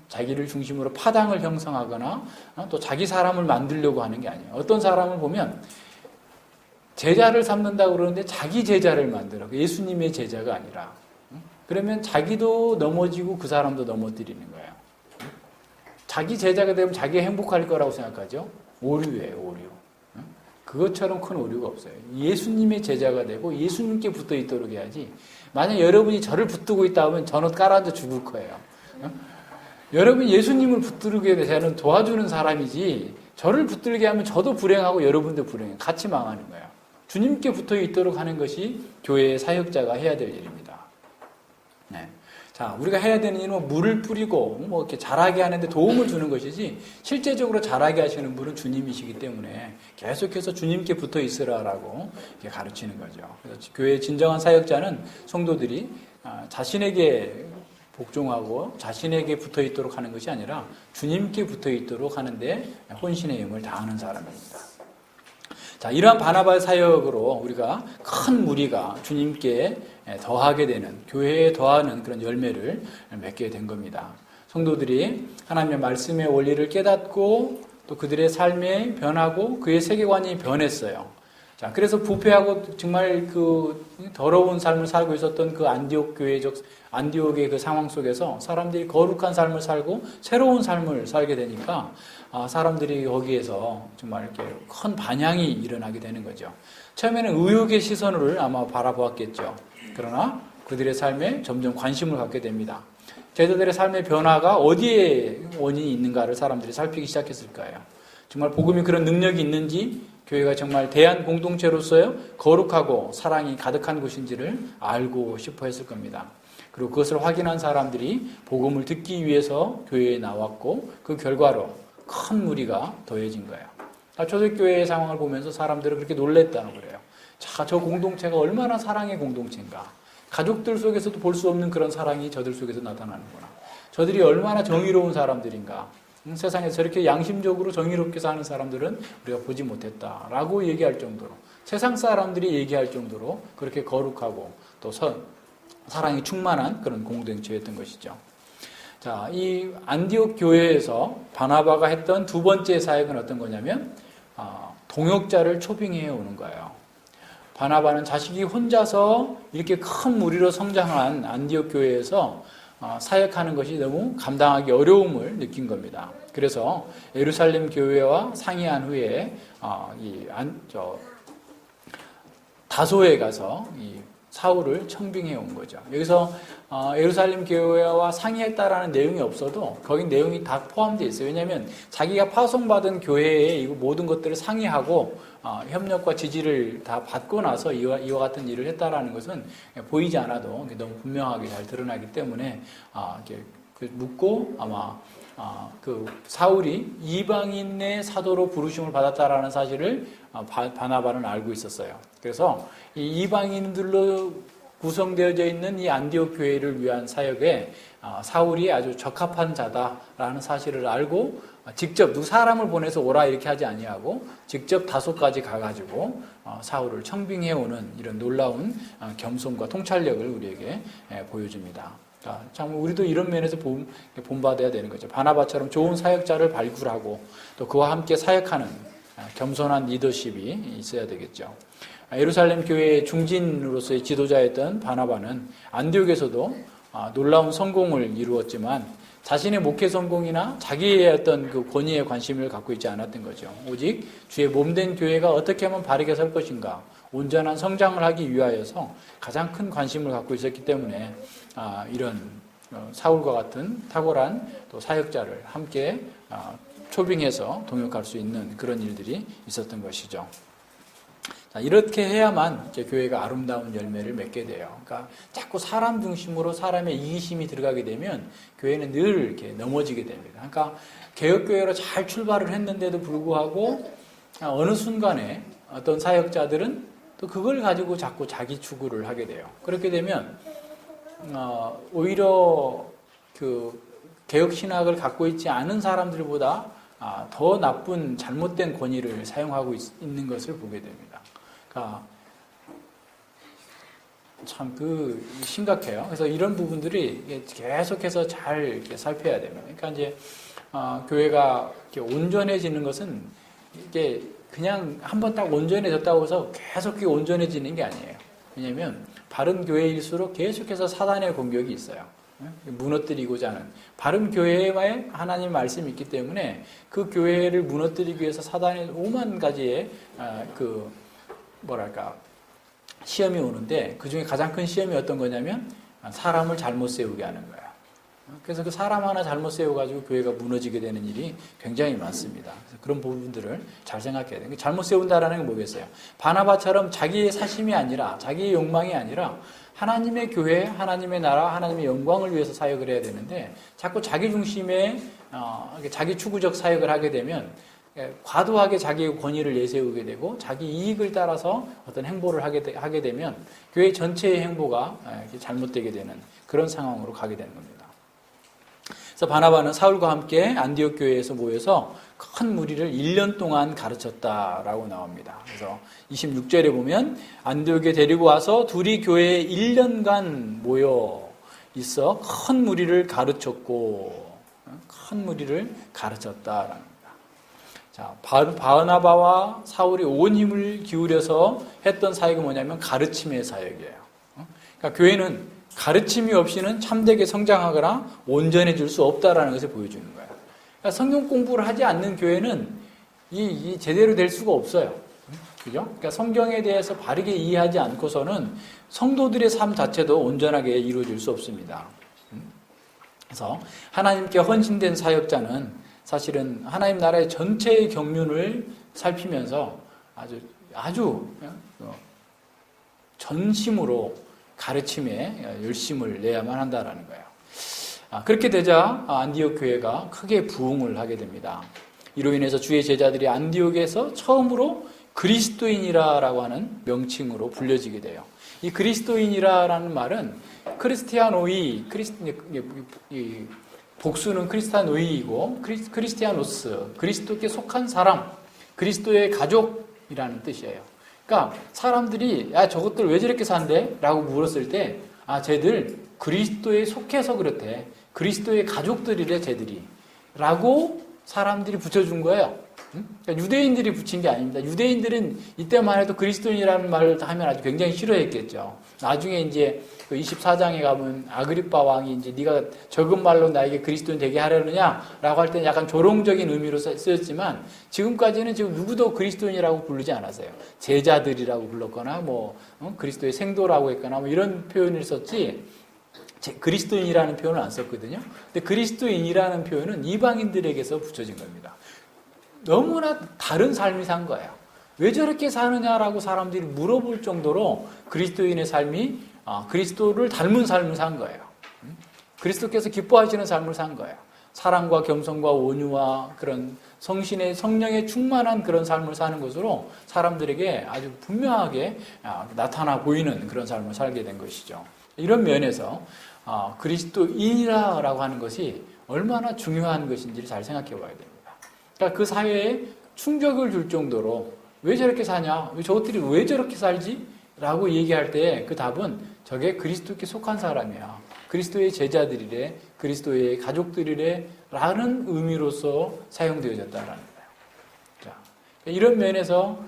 자기를 중심으로 파당을 형성하거나 또 자기 사람을 만들려고 하는 게 아니에요. 어떤 사람을 보면 제자를 삼는다고 그러는데 자기 제자를 만들어. 예수님의 제자가 아니라. 그러면 자기도 넘어지고 그 사람도 넘어뜨리는 거예요. 자기 제자가 되면 자기가 행복할 거라고 생각하죠. 오류예요, 오류. 그것처럼 큰 오류가 없어요. 예수님의 제자가 되고 예수님께 붙어 있도록 해야지. 만약 여러분이 저를 붙들고 있다 하면 저는 깔아앉아 죽을 거예요. 여러분이 예수님을 붙들게 되면 도와주는 사람이지, 저를 붙들게 하면 저도 불행하고 여러분도 불행해요. 같이 망하는 거예요. 주님께 붙어 있도록 하는 것이 교회의 사역자가 해야 될 일입니다. 네. 자, 우리가 해야 되는 일은 물을 뿌리고 이렇게 자라게 하는데 도움을 주는 것이지, 실제적으로 자라게 하시는 분은 주님이시기 때문에 계속해서 주님께 붙어 있으라라고 가르치는 거죠. 그래서 교회의 진정한 사역자는 성도들이 자신에게 복종하고 자신에게 붙어 있도록 하는 것이 아니라 주님께 붙어 있도록 하는데 혼신의 힘을 다하는 사람입니다. 자, 이러한 바나바의 사역으로 우리가 큰 무리가 주님께 더하게 되는, 교회에 더하는 그런 열매를 맺게 된 겁니다. 성도들이 하나님의 말씀의 원리를 깨닫고 또 그들의 삶에 변하고 그의 세계관이 변했어요. 자, 그래서 부패하고 정말 그 더러운 삶을 살고 있었던 그 안디옥의 그 상황 속에서 사람들이 거룩한 삶을 살고 새로운 삶을 살게 되니까 사람들이 거기에서 정말 이렇게 큰 반향이 일어나게 되는 거죠. 처음에는 의욕의 시선을 아마 바라보았겠죠. 그러나 그들의 삶에 점점 관심을 갖게 됩니다. 제자들의 삶의 변화가 어디에 원인이 있는가를 사람들이 살피기 시작했을 거예요. 정말 복음이 그런 능력이 있는지, 교회가 정말 대한 공동체로서요 거룩하고 사랑이 가득한 곳인지를 알고 싶어 했을 겁니다. 그리고 그것을 확인한 사람들이 복음을 듣기 위해서 교회에 나왔고 그 결과로 큰 무리가 더해진 거예요. 초대교회의 상황을 보면서 사람들은 그렇게 놀랬다는 거예요. 자, 저 공동체가 얼마나 사랑의 공동체인가. 가족들 속에서도 볼 수 없는 그런 사랑이 저들 속에서 나타나는구나. 저들이 얼마나 정의로운 사람들인가. 세상에서 저렇게 양심적으로 정의롭게 사는 사람들은 우리가 보지 못했다라고 얘기할 정도로 세상 사람들이 얘기할 정도로 그렇게 거룩하고 또 사랑이 충만한 그런 공동체였던 것이죠. 자, 이 안디옥 교회에서 바나바가 했던 두 번째 사역은 어떤 거냐면 동역자를 초빙해 오는 거예요. 바나바는 자식이 혼자서 이렇게 큰 무리로 성장한 안디옥 교회에서 사역하는 것이 너무 감당하기 어려움을 느낀 겁니다. 그래서 예루살렘 교회와 상의한 후에 다소에 가서 이 사울을 청빙해 온 거죠. 여기서 예루살렘 교회와 상의했다라는 내용이 없어도 거기 내용이 다 포함되어 있어요. 왜냐하면 자기가 파송받은 교회에 이 모든 것들을 상의하고 협력과 지지를 다 받고 나서 이와 같은 일을 했다라는 것은 보이지 않아도 너무 분명하게 잘 드러나기 때문에 묻고 아마 그 사울이 이방인의 사도로 부르심을 받았다라는 사실을 바나바는 알고 있었어요. 그래서 이 이방인들로 구성되어져 있는 이 안디옥 교회를 위한 사역에 사울이 아주 적합한 자다라는 사실을 알고 직접 사람을 보내서 오라 이렇게 하지 아니하고 직접 다소까지 가가지고 사울을 청빙해 오는 이런 놀라운 겸손과 통찰력을 우리에게 보여줍니다. 참 우리도 이런 면에서 본받아야 되는 거죠. 바나바처럼 좋은 사역자를 발굴하고 또 그와 함께 사역하는 겸손한 리더십이 있어야 되겠죠. 예루살렘 교회의 중진으로서의 지도자였던 바나바는 안디옥에서도 놀라운 성공을 이루었지만 자신의 목회 성공이나 자기의 어떤 그 권위에 관심을 갖고 있지 않았던 거죠. 오직 주의 몸된 교회가 어떻게 하면 바르게 설 것인가, 온전한 성장을 하기 위하여서 가장 큰 관심을 갖고 있었기 때문에 이런 사울과 같은 탁월한 또 사역자를 함께 초빙해서 동역할 수 있는 그런 일들이 있었던 것이죠. 자, 이렇게 해야만 이렇게 교회가 아름다운 열매를 맺게 돼요. 그러니까 자꾸 사람 중심으로 사람의 이기심이 들어가게 되면 교회는 늘 이렇게 넘어지게 됩니다. 그러니까 개혁교회로 잘 출발을 했는데도 불구하고 어느 순간에 어떤 사역자들은 또 그걸 가지고 자꾸 자기 추구를 하게 돼요. 그렇게 되면 오히려 그 개혁 신학을 갖고 있지 않은 사람들보다 더 나쁜 잘못된 권위를 사용하고 있는 것을 보게 됩니다. 그러니까 참 심각해요. 그래서 이런 부분들이 계속해서 잘 이렇게 살펴야 됩니다. 그러니까 이제 교회가 이렇게 온전해지는 것은 이게 그냥 한번 딱 온전해졌다고 해서 계속 온전해지는 게 아니에요. 왜냐하면 바른 교회일수록 계속해서 사단의 공격이 있어요. 무너뜨리고자 하는 바른 교회와의 하나님 말씀이 있기 때문에 그 교회를 무너뜨리기 위해서 사단의 오만 가지의 시험이 오는데 그 중에 가장 큰 시험이 어떤 거냐면 사람을 잘못 세우게 하는 거예요. 그래서 그 사람 하나 잘못 세워가지고 교회가 무너지게 되는 일이 굉장히 많습니다. 그래서 그런 부분들을 잘 생각해야 돼요. 잘못 세운다라는 게 뭐겠어요? 바나바처럼 자기의 사심이 아니라 자기의 욕망이 아니라 하나님의 교회, 하나님의 나라, 하나님의 영광을 위해서 사역을 해야 되는데 자꾸 자기 중심의 자기 추구적 사역을 하게 되면 과도하게 자기의 권위를 내세우게 되고 자기 이익을 따라서 어떤 행보를 하게 되면 교회 전체의 행보가 잘못되게 되는 그런 상황으로 가게 되는 겁니다. 그래서 바나바는 사울과 함께 안디옥 교회에서 모여서 큰 무리를 1년 동안 가르쳤다라고 나옵니다. 그래서 26절에 보면 안디옥에 데리고 와서 둘이 교회에 1년간 모여 있어 큰 무리를 가르쳤고 큰 무리를 가르쳤다라는 겁니다. 자, 바나바와 사울이 온 힘을 기울여서 했던 사역이 뭐냐면 가르침의 사역이에요. 그러니까 교회는 가르침이 없이는 참되게 성장하거나 온전해질 수 없다라는 것을 보여주는 거예요. 그러니까 성경 공부를 하지 않는 교회는 이 제대로 될 수가 없어요. 그죠? 그러니까 성경에 대해서 바르게 이해하지 않고서는 성도들의 삶 자체도 온전하게 이루어질 수 없습니다. 그래서 하나님께 헌신된 사역자는 사실은 하나님 나라의 전체의 경륜을 살피면서 아주 전심으로 가르침에 열심을 내야만 한다라는 거예요. 그렇게 되자 안디옥 교회가 크게 부흥을 하게 됩니다. 이로 인해서 주의 제자들이 안디옥에서 처음으로 그리스도인이라고 하는 명칭으로 불려지게 돼요. 이 그리스도인이라는 말은 크리스티아노이, 복수는 크리스타노이이고 크리스티아노스, 그리스도께 속한 사람, 그리스도의 가족이라는 뜻이에요. 그러니까 사람들이 야 저것들 왜 저렇게 산대? 라고 물었을 때 쟤들 그리스도에 속해서 그렇대. 그리스도의 가족들이래 쟤들이. 라고 사람들이 붙여준 거예요. 그러니까 유대인들이 붙인 게 아닙니다. 유대인들은 이때만 해도 그리스도인이라는 말을 하면 아주 굉장히 싫어했겠죠. 나중에 이제 24장에 가면 아그리빠 왕이 이제 네가 적은 말로 나에게 그리스도인 되게 하려느냐라고 할 때는 약간 조롱적인 의미로 쓰였지만 지금까지는 지금 누구도 그리스도인이라고 부르지 않았어요. 제자들이라고 불렀거나 그리스도의 생도라고 했거나 이런 표현을 썼지 그리스도인이라는 표현을 안 썼거든요. 근데 그리스도인이라는 표현은 이방인들에게서 붙여진 겁니다. 너무나 다른 삶이 산 거예요. 왜 저렇게 사느냐라고 사람들이 물어볼 정도로 그리스도인의 삶이 그리스도를 닮은 삶을 산 거예요. 그리스도께서 기뻐하시는 삶을 산 거예요. 사랑과 겸손과 온유와 그런 성령의 충만한 그런 삶을 사는 것으로 사람들에게 아주 분명하게 나타나 보이는 그런 삶을 살게 된 것이죠. 이런 면에서 그리스도인이라고 하는 것이 얼마나 중요한 것인지를 잘 생각해 봐야 됩니다. 그러니까 그 사회에 충격을 줄 정도로 왜 저렇게 사냐? 저것들이 왜 저렇게 살지? 라고 얘기할 때 그 답은 저게 그리스도께 속한 사람이야. 그리스도의 제자들이래. 그리스도의 가족들이래. 라는 의미로서 사용되어졌다라는 거예요. 자, 이런 면에서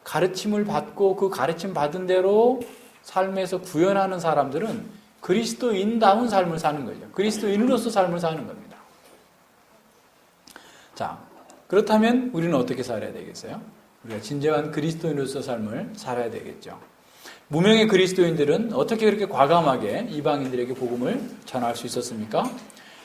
가르침을 받고 그 가르침 받은 대로 삶에서 구현하는 사람들은 그리스도인다운 삶을 사는 거죠. 그리스도인으로서 삶을 사는 겁니다. 자, 그렇다면 우리는 어떻게 살아야 되겠어요? 우리가 진정한 그리스도인으로서 삶을 살아야 되겠죠. 무명의 그리스도인들은 어떻게 그렇게 과감하게 이방인들에게 복음을 전할 수 있었습니까?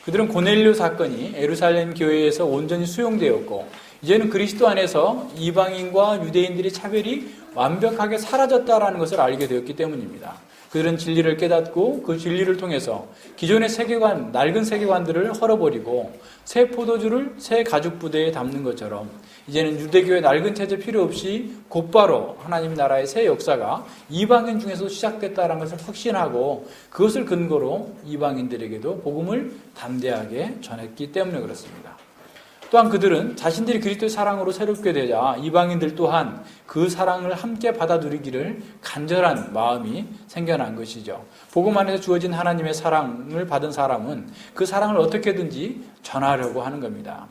그들은 고넬료 사건이 예루살렘 교회에서 온전히 수용되었고 이제는 그리스도 안에서 이방인과 유대인들의 차별이 완벽하게 사라졌다는 것을 알게 되었기 때문입니다. 그들은 진리를 깨닫고 그 진리를 통해서 기존의 세계관, 낡은 세계관들을 헐어버리고 새 포도주를 새 가죽 부대에 담는 것처럼 이제는 유대교의 낡은 체제 필요 없이 곧바로 하나님 나라의 새 역사가 이방인 중에서 시작됐다는 것을 확신하고 그것을 근거로 이방인들에게도 복음을 담대하게 전했기 때문에 그렇습니다. 또한 그들은 자신들이 그리스도의 사랑으로 새롭게 되자 이방인들 또한 그 사랑을 함께 받아 누리기를 간절한 마음이 생겨난 것이죠. 복음 안에서 주어진 하나님의 사랑을 받은 사람은 그 사랑을 어떻게든지 전하려고 하는 겁니다.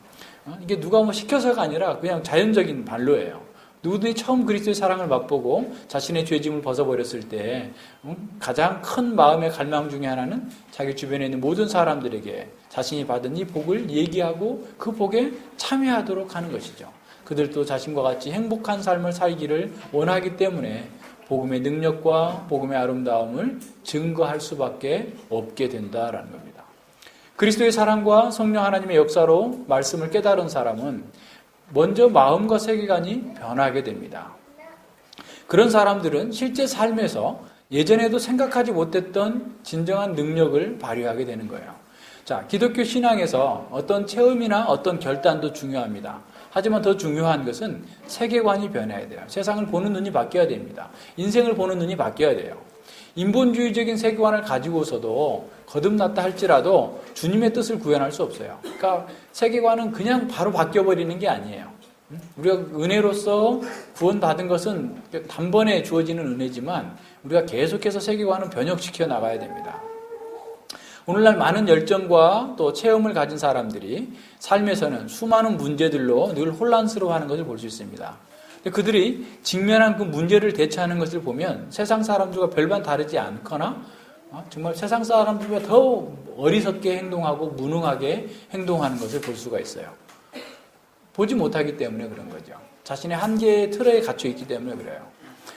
이게 누가 시켜서가 아니라 그냥 자연적인 발로예요. 누구든지 처음 그리스도의 사랑을 맛보고 자신의 죄짐을 벗어버렸을 때 가장 큰 마음의 갈망 중에 하나는 자기 주변에 있는 모든 사람들에게 자신이 받은 이 복을 얘기하고 그 복에 참여하도록 하는 것이죠. 그들도 자신과 같이 행복한 삶을 살기를 원하기 때문에 복음의 능력과 복음의 아름다움을 증거할 수밖에 없게 된다라는 겁니다. 그리스도의 사랑과 성령 하나님의 역사로 말씀을 깨달은 사람은 먼저 마음과 세계관이 변하게 됩니다. 그런 사람들은 실제 삶에서 예전에도 생각하지 못했던 진정한 능력을 발휘하게 되는 거예요. 자, 기독교 신앙에서 어떤 체험이나 어떤 결단도 중요합니다. 하지만 더 중요한 것은 세계관이 변해야 돼요. 세상을 보는 눈이 바뀌어야 됩니다. 인생을 보는 눈이 바뀌어야 돼요. 인본주의적인 세계관을 가지고서도 거듭났다 할지라도 주님의 뜻을 구현할 수 없어요. 그러니까 세계관은 그냥 바로 바뀌어버리는 게 아니에요. 우리가 은혜로서 구원받은 것은 단번에 주어지는 은혜지만 우리가 계속해서 세계관은 변혁시켜 나가야 됩니다. 오늘날 많은 열정과 또 체험을 가진 사람들이 삶에서는 수많은 문제들로 늘 혼란스러워하는 것을 볼 수 있습니다. 그들이 직면한 그 문제를 대처하는 것을 보면 세상 사람들과 별반 다르지 않거나 정말 세상 사람들보다 더 어리석게 행동하고 무능하게 행동하는 것을 볼 수가 있어요. 보지 못하기 때문에 그런 거죠. 자신의 한계의 틀에 갇혀 있기 때문에 그래요.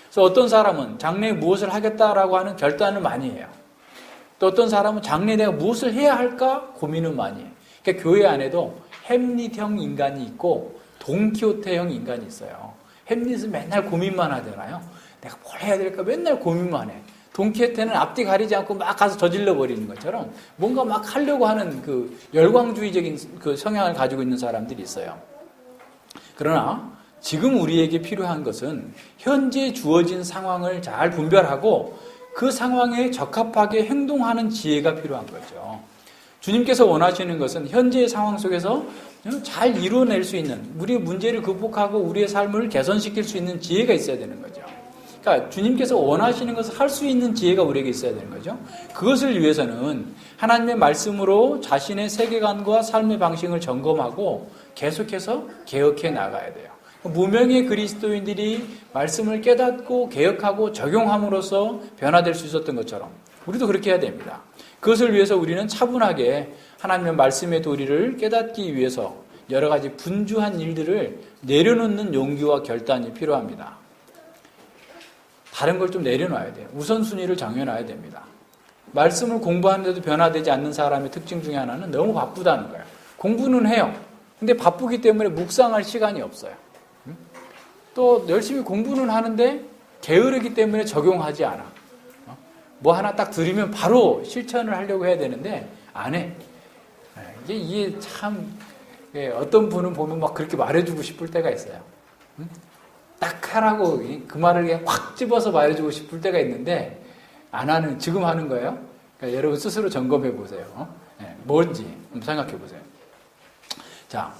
그래서 어떤 사람은 장래에 무엇을 하겠다라고 하는 결단을 많이 해요. 또 어떤 사람은 장래에 내가 무엇을 해야 할까 고민을 많이 해요. 그러니까 교회 안에도 햄릿형 인간이 있고 돈키호테형 인간이 있어요. 햄릿은 맨날 고민만 하잖아요. 내가 뭘 해야 될까 맨날 고민만 해. 돈키호테는 앞뒤 가리지 않고 막 가서 저질러 버리는 것처럼 뭔가 막 하려고 하는 그 열광주의적인 그 성향을 가지고 있는 사람들이 있어요. 그러나 지금 우리에게 필요한 것은 현재 주어진 상황을 잘 분별하고 그 상황에 적합하게 행동하는 지혜가 필요한 거죠. 주님께서 원하시는 것은 현재의 상황 속에서 잘 이루어낼 수 있는, 우리의 문제를 극복하고 우리의 삶을 개선시킬 수 있는 지혜가 있어야 되는 거죠. 그러니까 주님께서 원하시는 것을 할 수 있는 지혜가 우리에게 있어야 되는 거죠. 그것을 위해서는 하나님의 말씀으로 자신의 세계관과 삶의 방식을 점검하고 계속해서 개혁해 나가야 돼요. 무명의 그리스도인들이 말씀을 깨닫고 개혁하고 적용함으로써 변화될 수 있었던 것처럼 우리도 그렇게 해야 됩니다. 그것을 위해서 우리는 차분하게 하나님의 말씀의 도리를 깨닫기 위해서 여러 가지 분주한 일들을 내려놓는 용기와 결단이 필요합니다. 다른 걸 좀 내려놔야 돼요. 우선순위를 정해놔야 됩니다. 말씀을 공부하는데도 변화되지 않는 사람의 특징 중에 하나는 너무 바쁘다는 거예요. 공부는 해요. 근데 바쁘기 때문에 묵상할 시간이 없어요. 또 열심히 공부는 하는데 게으르기 때문에 적용하지 않아. 뭐 하나 딱 들으면 바로 실천을 하려고 해야 되는데 안 해. 이게 참 어떤 분은 보면 막 그렇게 말해주고 싶을 때가 있어요. 딱 하라고 그 말을 확 집어서 말해주고 싶을 때가 있는데 안 하는, 지금 하는 거예요. 그러니까 여러분 스스로 점검해 보세요. 뭔지 한번 생각해 보세요. 자,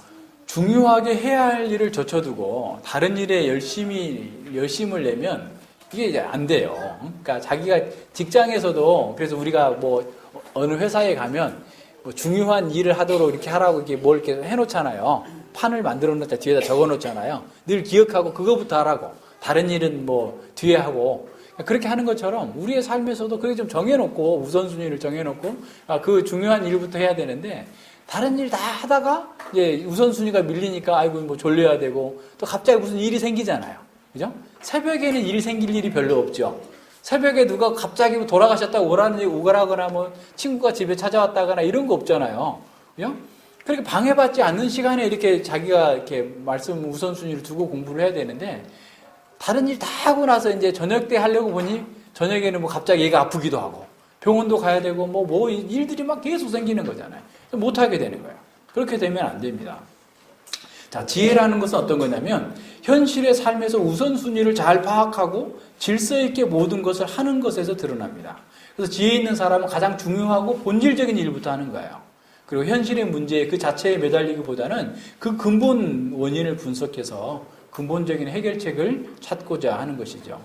중요하게 해야 할 일을 젖혀두고 다른 일에 열심을 내면 이게 이제 안 돼요. 그러니까 자기가 직장에서도, 그래서 우리가 뭐 어느 회사에 가면 뭐 중요한 일을 하도록 이렇게 하라고 이렇게 뭘 이렇게 해놓잖아요. 판을 만들어 놓자 뒤에다 적어 놓잖아요. 늘 기억하고 그거부터 하라고. 다른 일은 뭐 뒤에 하고. 그렇게 하는 것처럼 우리의 삶에서도 그렇게 좀 정해놓고 우선순위를 정해놓고 그 중요한 일부터 해야 되는데 다른 일 다 하다가 이제 우선순위가 밀리니까 아이고 뭐 졸려야 되고 또 갑자기 무슨 일이 생기잖아요. 그죠? 새벽에는 일이 생길 일이 별로 없죠. 새벽에 누가 갑자기 돌아가셨다고 오라거나 뭐 친구가 집에 찾아왔다거나 이런 거 없잖아요. 그죠? 그렇게 방해받지 않는 시간에 이렇게 자기가 이렇게 말씀 우선순위를 두고 공부를 해야 되는데 다른 일 다 하고 나서 이제 저녁 때 하려고 보니 저녁에는 뭐 갑자기 얘가 아프기도 하고 병원도 가야 되고 뭐 일들이 막 계속 생기는 거잖아요. 못하게 되는 거예요. 그렇게 되면 안 됩니다. 자, 지혜라는 것은 어떤 거냐면 현실의 삶에서 우선순위를 잘 파악하고 질서 있게 모든 것을 하는 것에서 드러납니다. 그래서 지혜 있는 사람은 가장 중요하고 본질적인 일부터 하는 거예요. 그리고 현실의 문제 그 자체에 매달리기보다는 그 근본 원인을 분석해서 근본적인 해결책을 찾고자 하는 것이죠.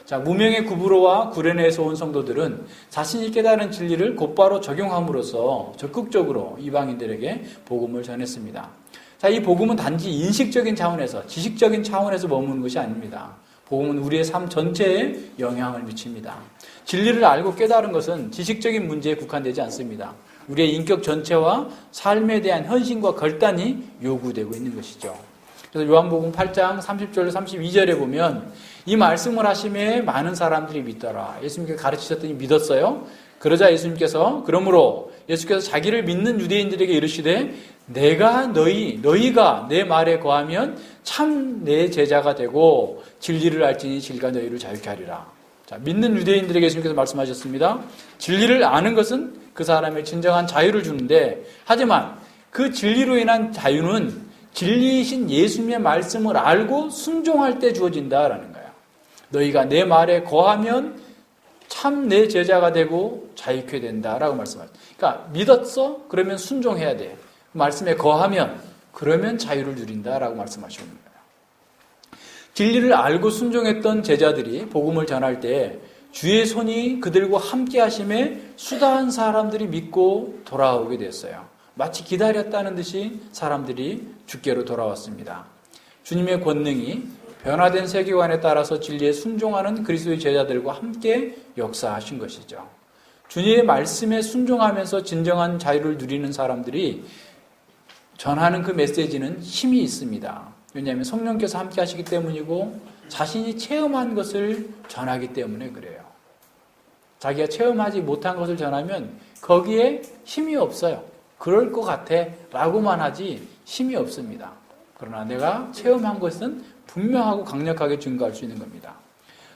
자, 무명의 구브로와 구레네에서 온 성도들은 자신이 깨달은 진리를 곧바로 적용함으로써 적극적으로 이방인들에게 복음을 전했습니다. 자, 이 복음은 단지 인식적인 차원에서, 지식적인 차원에서 머무는 것이 아닙니다. 복음은 우리의 삶 전체에 영향을 미칩니다. 진리를 알고 깨달은 것은 지식적인 문제에 국한되지 않습니다. 우리의 인격 전체와 삶에 대한 헌신과 결단이 요구되고 있는 것이죠. 그래서 요한복음 8장 30절로 32절에 보면 이 말씀을 하심에 많은 사람들이 믿더라. 예수님께서 가르치셨더니 믿었어요. 그러자 예수님께서 그러므로 예수께서 자기를 믿는 유대인들에게 이르시되 너희가 내 말에 거하면 참 내 제자가 되고 진리를 알지니 진리가 너희를 자유케 하리라. 자, 믿는 유대인들에게 예수님께서 말씀하셨습니다. 진리를 아는 것은 그 사람의 진정한 자유를 주는데 하지만 그 진리로 인한 자유는 진리이신 예수님의 말씀을 알고 순종할 때 주어진다라는 거예요. 너희가 내 말에 거하면 참 내 제자가 되고 자유케 된다라고 말씀하셨어요. 그러니까 믿었어? 그러면 순종해야 돼. 말씀에 거하면 그러면 자유를 누린다라고 말씀하시는 거예요. 진리를 알고 순종했던 제자들이 복음을 전할 때 주의 손이 그들과 함께 하심에 수다한 사람들이 믿고 돌아오게 됐어요. 마치 기다렸다는 듯이 사람들이 주께로 돌아왔습니다. 주님의 권능이 변화된 세계관에 따라서 진리에 순종하는 그리스도의 제자들과 함께 역사하신 것이죠. 주님의 말씀에 순종하면서 진정한 자유를 누리는 사람들이 전하는 그 메시지는 힘이 있습니다. 왜냐하면 성령께서 함께 하시기 때문이고 자신이 체험한 것을 전하기 때문에 그래요. 자기가 체험하지 못한 것을 전하면 거기에 힘이 없어요. 그럴 것 같아 라고만 하지 힘이 없습니다. 그러나 내가 체험한 것은 분명하고 강력하게 증거할 수 있는 겁니다.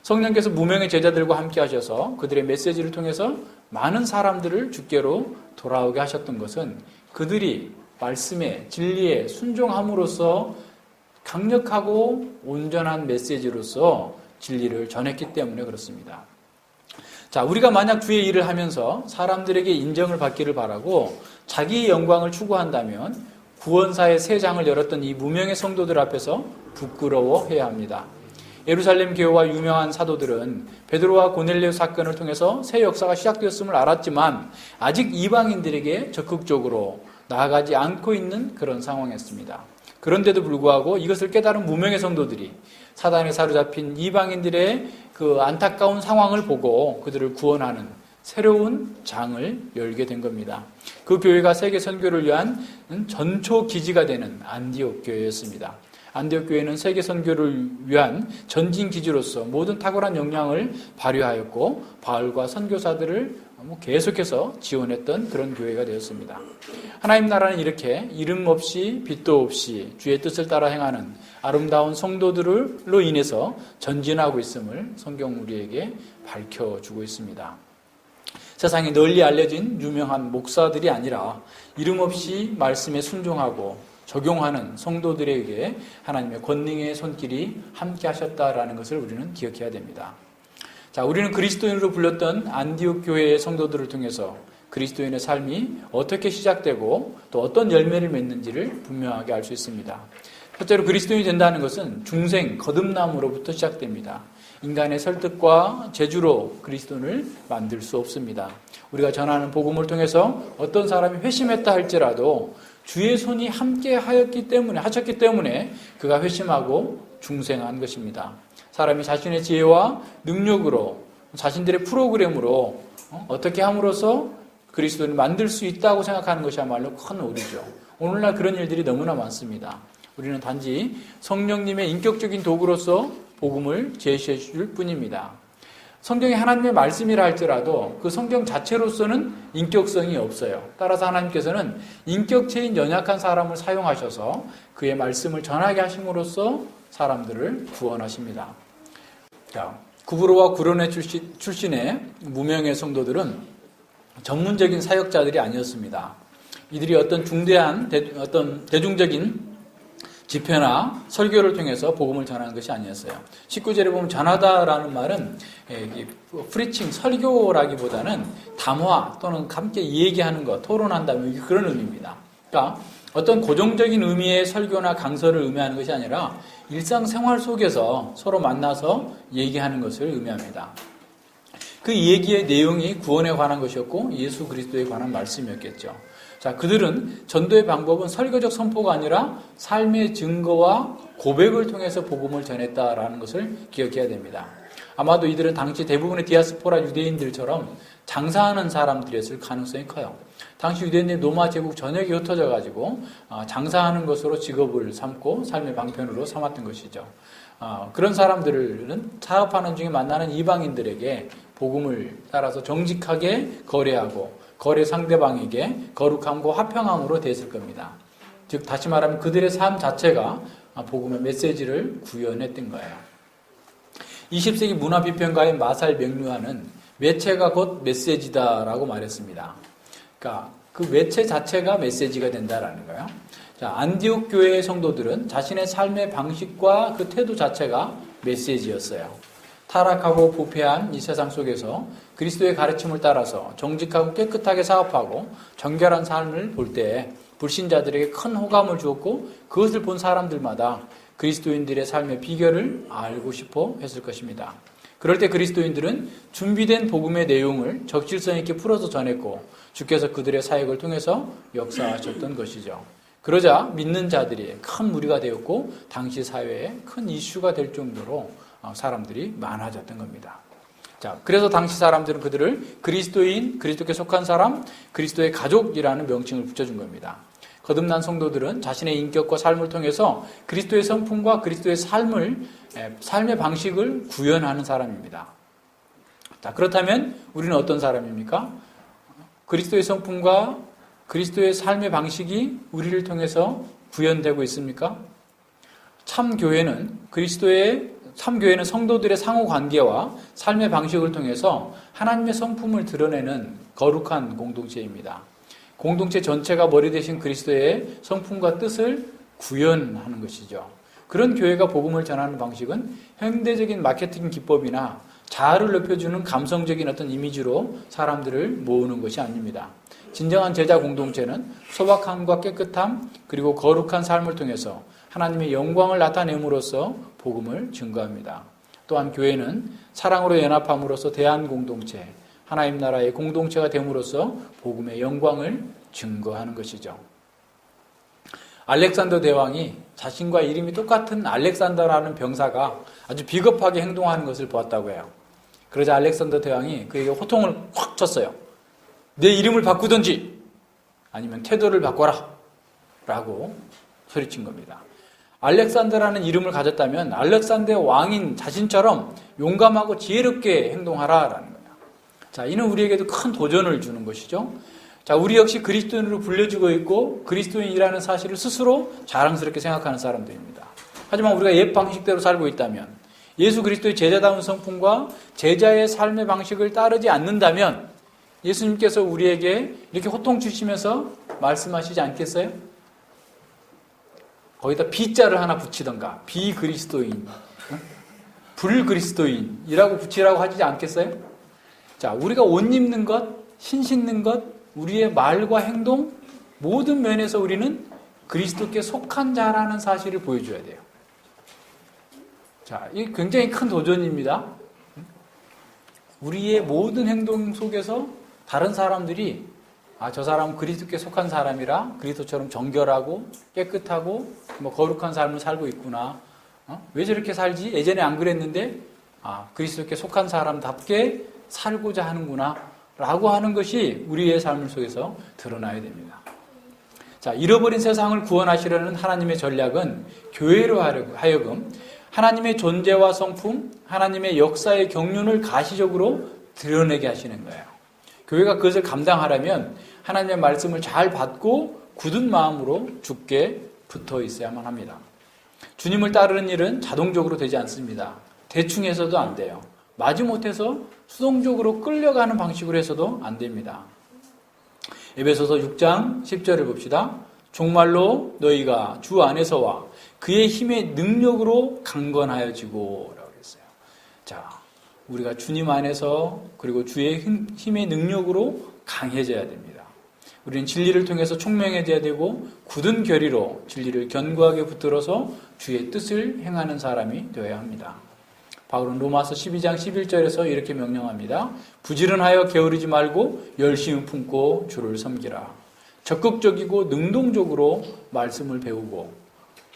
성령께서 무명의 제자들과 함께 하셔서 그들의 메시지를 통해서 많은 사람들을 주께로 돌아오게 하셨던 것은 그들이 말씀에 진리에 순종함으로써 강력하고 온전한 메시지로서 진리를 전했기 때문에 그렇습니다. 자, 우리가 만약 주의 일을 하면서 사람들에게 인정을 받기를 바라고 자기의 영광을 추구한다면 구원사의 새 장을 열었던 이 무명의 성도들 앞에서 부끄러워해야 합니다. 예루살렘 교회와 유명한 사도들은 베드로와 고넬료 사건을 통해서 새 역사가 시작되었음을 알았지만 아직 이방인들에게 적극적으로 나아가지 않고 있는 그런 상황이었습니다. 그런데도 불구하고 이것을 깨달은 무명의 성도들이 사단에 사로잡힌 이방인들의 그 안타까운 상황을 보고 그들을 구원하는 새로운 장을 열게 된 겁니다. 그 교회가 세계 선교를 위한 전초 기지가 되는 안디옥 교회였습니다. 안디옥 교회는 세계 선교를 위한 전진 기지로서 모든 탁월한 역량을 발휘하였고 바울과 선교사들을 계속해서 지원했던 그런 교회가 되었습니다. 하나님 나라는 이렇게 이름 없이 빛도 없이 주의 뜻을 따라 행하는 아름다운 성도들로 인해서 전진하고 있음을 성경 우리에게 밝혀주고 있습니다. 세상에 널리 알려진 유명한 목사들이 아니라 이름 없이 말씀에 순종하고 적용하는 성도들에게 하나님의 권능의 손길이 함께 하셨다라는 것을 우리는 기억해야 됩니다. 자, 우리는 그리스도인으로 불렸던 안디옥 교회의 성도들을 통해서 그리스도인의 삶이 어떻게 시작되고 또 어떤 열매를 맺는지를 분명하게 알 수 있습니다. 첫째로 그리스도인이 된다는 것은 중생, 거듭남으로부터 시작됩니다. 인간의 설득과 재주로 그리스도인을 만들 수 없습니다. 우리가 전하는 복음을 통해서 어떤 사람이 회심했다 할지라도 주의 손이 함께 하셨기 때문에 그가 회심하고 중생한 것입니다. 사람이 자신의 지혜와 능력으로 자신들의 프로그램으로 어떻게 함으로써 그리스도인을 만들 수 있다고 생각하는 것이야말로 큰 오류죠. 오늘날 그런 일들이 너무나 많습니다. 우리는 단지 성령님의 인격적인 도구로서 복음을 제시해 줄 뿐입니다. 성경이 하나님의 말씀이라 할지라도 그 성경 자체로서는 인격성이 없어요. 따라서 하나님께서는 인격체인 연약한 사람을 사용하셔서 그의 말씀을 전하게 하심으로써 사람들을 구원하십니다. 자, 구브로와 구로네 출신의 무명의 성도들은 전문적인 사역자들이 아니었습니다. 이들이 어떤 중대한 대중적인 집회나 설교를 통해서 복음을 전하는 것이 아니었어요. 19절에 보면 전하다라는 말은 프리칭, 설교라기보다는 담화 또는 함께 얘기하는 것, 토론한다는 그런 의미입니다. 그러니까 어떤 고정적인 의미의 설교나 강서를 의미하는 것이 아니라 일상생활 속에서 서로 만나서 얘기하는 것을 의미합니다. 그 얘기의 내용이 구원에 관한 것이었고 예수 그리스도에 관한 말씀이었겠죠. 자, 그들은 전도의 방법은 설교적 선포가 아니라 삶의 증거와 고백을 통해서 복음을 전했다라는 것을 기억해야 됩니다. 아마도 이들은 당시 대부분의 디아스포라 유대인들처럼 장사하는 사람들이었을 가능성이 커요. 당시 유대인들이 로마 제국 전역에 흩어져 가지고 장사하는 것으로 직업을 삼고 삶의 방편으로 삼았던 것이죠. 그런 사람들은 사업하는 중에 만나는 이방인들에게 복음을 따라서 정직하게 거래하고 거래 상대방에게 거룩함과 화평함으로 대했을 겁니다. 즉 다시 말하면 그들의 삶 자체가 복음의 메시지를 구현했던 거예요. 20세기 문화비평가인 마살 맥루아는 매체가 곧 메시지다라고 말했습니다. 그러니까 그 매체 자체가 메시지가 된다라는 거예요. 자, 안디옥 교회의 성도들은 자신의 삶의 방식과 그 태도 자체가 메시지였어요. 타락하고 부패한 이 세상 속에서 그리스도의 가르침을 따라서 정직하고 깨끗하게 사업하고 정결한 삶을 볼 때 불신자들에게 큰 호감을 주었고 그것을 본 사람들마다 그리스도인들의 삶의 비결을 알고 싶어 했을 것입니다. 그럴 때 그리스도인들은 준비된 복음의 내용을 적실성 있게 풀어서 전했고 주께서 그들의 사역을 통해서 역사하셨던 것이죠. 그러자 믿는 자들이 큰 무리가 되었고 당시 사회에 큰 이슈가 될 정도로 사람들이 많아졌던 겁니다. 자, 그래서 당시 사람들은 그들을 그리스도인, 그리스도께 속한 사람, 그리스도의 가족이라는 명칭을 붙여준 겁니다. 거듭난 성도들은 자신의 인격과 삶을 통해서 그리스도의 성품과 그리스도의 삶의 방식을 구현하는 사람입니다. 자, 그렇다면 우리는 어떤 사람입니까? 그리스도의 성품과 그리스도의 삶의 방식이 우리를 통해서 구현되고 있습니까? 참 교회는 성도들의 상호 관계와 삶의 방식을 통해서 하나님의 성품을 드러내는 거룩한 공동체입니다. 공동체 전체가 머리 대신 그리스도의 성품과 뜻을 구현하는 것이죠. 그런 교회가 복음을 전하는 방식은 현대적인 마케팅 기법이나 자아를 높여주는 감성적인 어떤 이미지로 사람들을 모으는 것이 아닙니다. 진정한 제자 공동체는 소박함과 깨끗함 그리고 거룩한 삶을 통해서 하나님의 영광을 나타냄으로써 복음을 증거합니다. 또한 교회는 사랑으로 연합함으로써 대한공동체, 하나님 나라의 공동체가 됨으로써 복음의 영광을 증거하는 것이죠. 알렉산더 대왕이 자신과 이름이 똑같은 알렉산더라는 병사가 아주 비겁하게 행동하는 것을 보았다고 해요. 그러자 알렉산더 대왕이 그에게 호통을 확 쳤어요. 내 이름을 바꾸든지 아니면 태도를 바꿔라 라고 소리친 겁니다. 알렉산더라는 이름을 가졌다면 알렉산더의 왕인 자신처럼 용감하고 지혜롭게 행동하라라는 거예요. 자, 이는 우리에게도 큰 도전을 주는 것이죠. 자, 우리 역시 그리스도인으로 불려지고 있고 그리스도인이라는 사실을 스스로 자랑스럽게 생각하는 사람들입니다. 하지만 우리가 옛 방식대로 살고 있다면, 예수 그리스도의 제자다운 성품과 제자의 삶의 방식을 따르지 않는다면 예수님께서 우리에게 이렇게 호통 주시면서 말씀하시지 않겠어요? 거기다 B자를 하나 붙이던가, 비그리스도인, 불그리스도인이라고 붙이라고 하지 않겠어요? 자, 우리가 옷 입는 것, 신 신는 것, 우리의 말과 행동, 모든 면에서 우리는 그리스도께 속한 자라는 사실을 보여줘야 돼요. 자, 이게 굉장히 큰 도전입니다. 우리의 모든 행동 속에서 다른 사람들이 저 사람은 그리스도께 속한 사람이라 그리스도처럼 정결하고 깨끗하고 거룩한 삶을 살고 있구나. 왜 저렇게 살지? 예전에 안 그랬는데 그리스도께 속한 사람답게 살고자 하는구나 라고 하는 것이 우리의 삶 속에서 드러나야 됩니다. 자, 잃어버린 세상을 구원하시려는 하나님의 전략은 교회로 하여금 하나님의 존재와 성품, 하나님의 역사의 경륜을 가시적으로 드러내게 하시는 거예요. 교회가 그것을 감당하려면 하나님의 말씀을 잘 받고 굳은 마음으로 주께 붙어 있어야만 합니다. 주님을 따르는 일은 자동적으로 되지 않습니다. 대충 해서도 안 돼요. 마지못해서 수동적으로 끌려가는 방식으로 해서도 안 됩니다. 에베소서 6장 10절을 봅시다. 정말로 너희가 주 안에서와 그의 힘의 능력으로 강건하여지고 라고 했어요. 자, 우리가 주님 안에서 그리고 주의 힘의 능력으로 강해져야 됩니다. 우리는 진리를 통해서 총명해져야 되고 굳은 결의로 진리를 견고하게 붙들어서 주의 뜻을 행하는 사람이 되어야 합니다. 바울은 로마서 12장 11절에서 이렇게 명령합니다. 부지런하여 게으르지 말고 열심히 품고 주를 섬기라. 적극적이고 능동적으로 말씀을 배우고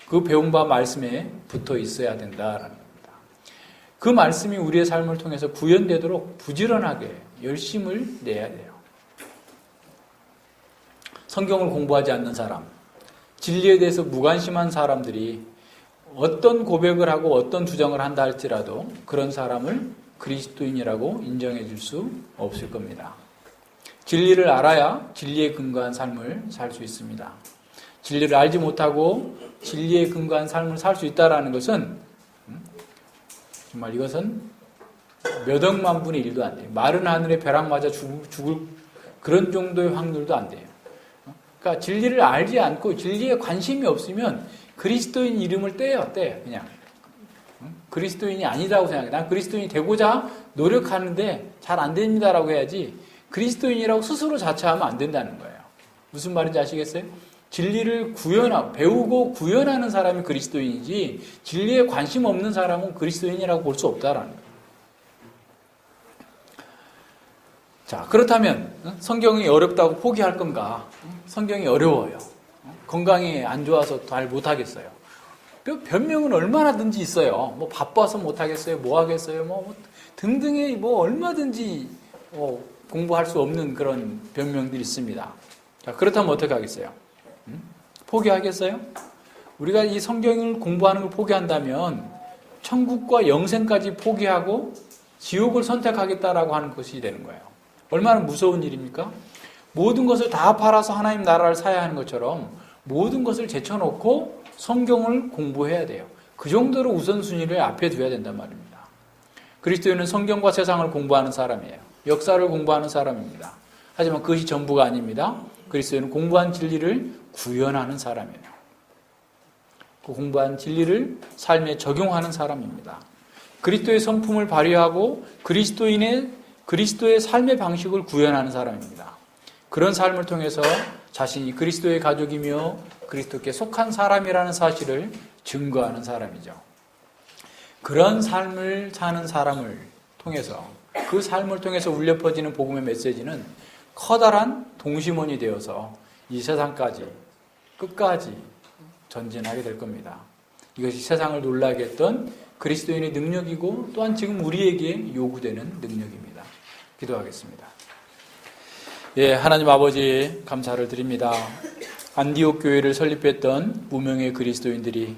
그 배운 바 말씀에 붙어 있어야 된다라는 겁니다. 그 말씀이 우리의 삶을 통해서 구현되도록 부지런하게 열심을 내야 돼요. 성경을 공부하지 않는 사람, 진리에 대해서 무관심한 사람들이 어떤 고백을 하고 어떤 주장을 한다 할지라도 그런 사람을 그리스도인이라고 인정해 줄 수 없을 겁니다. 진리를 알아야 진리에 근거한 삶을 살 수 있습니다. 진리를 알지 못하고 진리에 근거한 삶을 살 수 있다는 것은 정말 이것은 몇 억만 분의 1도 안 돼요. 마른 하늘에 벼락 맞아 죽을 그런 정도의 확률도 안 돼요. 그러니까 진리를 알지 않고 진리에 관심이 없으면 그리스도인 이름을 떼요. 그냥 그리스도인이 아니다고 생각해. 난 그리스도인이 되고자 노력하는데 잘 안 됩니다라고 해야지 그리스도인이라고 스스로 자처하면 안 된다는 거예요. 무슨 말인지 아시겠어요? 진리를 배우고 구현하는 사람이 그리스도인이지 진리에 관심 없는 사람은 그리스도인이라고 볼 수 없다라는 거예요. 자, 그렇다면 성경이 어렵다고 포기할 건가? 성경이 어려워요. 건강이 안 좋아서 잘 못하겠어요. 변명은 얼마나든지 있어요. 바빠서 못하겠어요. 뭐 하겠어요. 등등의 얼마든지 공부할 수 없는 그런 변명들이 있습니다. 자, 그렇다면 어떻게 하겠어요? 포기하겠어요? 우리가 이 성경을 공부하는 걸 포기한다면 천국과 영생까지 포기하고 지옥을 선택하겠다라고 하는 것이 되는 거예요. 얼마나 무서운 일입니까? 모든 것을 다 팔아서 하나님 나라를 사야 하는 것처럼 모든 것을 제쳐놓고 성경을 공부해야 돼요. 그 정도로 우선순위를 앞에 두어야 된단 말입니다. 그리스도인은 성경과 세상을 공부하는 사람이에요. 역사를 공부하는 사람입니다. 하지만 그것이 전부가 아닙니다. 그리스도인은 공부한 진리를 구현하는 사람이에요. 그 공부한 진리를 삶에 적용하는 사람입니다. 그리스도의 성품을 발휘하고 그리스도의 삶의 방식을 구현하는 사람입니다. 그런 삶을 통해서 자신이 그리스도의 가족이며 그리스도께 속한 사람이라는 사실을 증거하는 사람이죠. 그런 삶을 사는 사람을 통해서, 그 삶을 통해서 울려 퍼지는 복음의 메시지는 커다란 동심원이 되어서 이 세상까지 끝까지 전진하게 될 겁니다. 이것이 세상을 놀라게 했던 그리스도인의 능력이고 또한 지금 우리에게 요구되는 능력입니다. 기도하겠습니다. 예, 하나님 아버지 감사를 드립니다. 안디옥 교회를 설립했던 무명의 그리스도인들이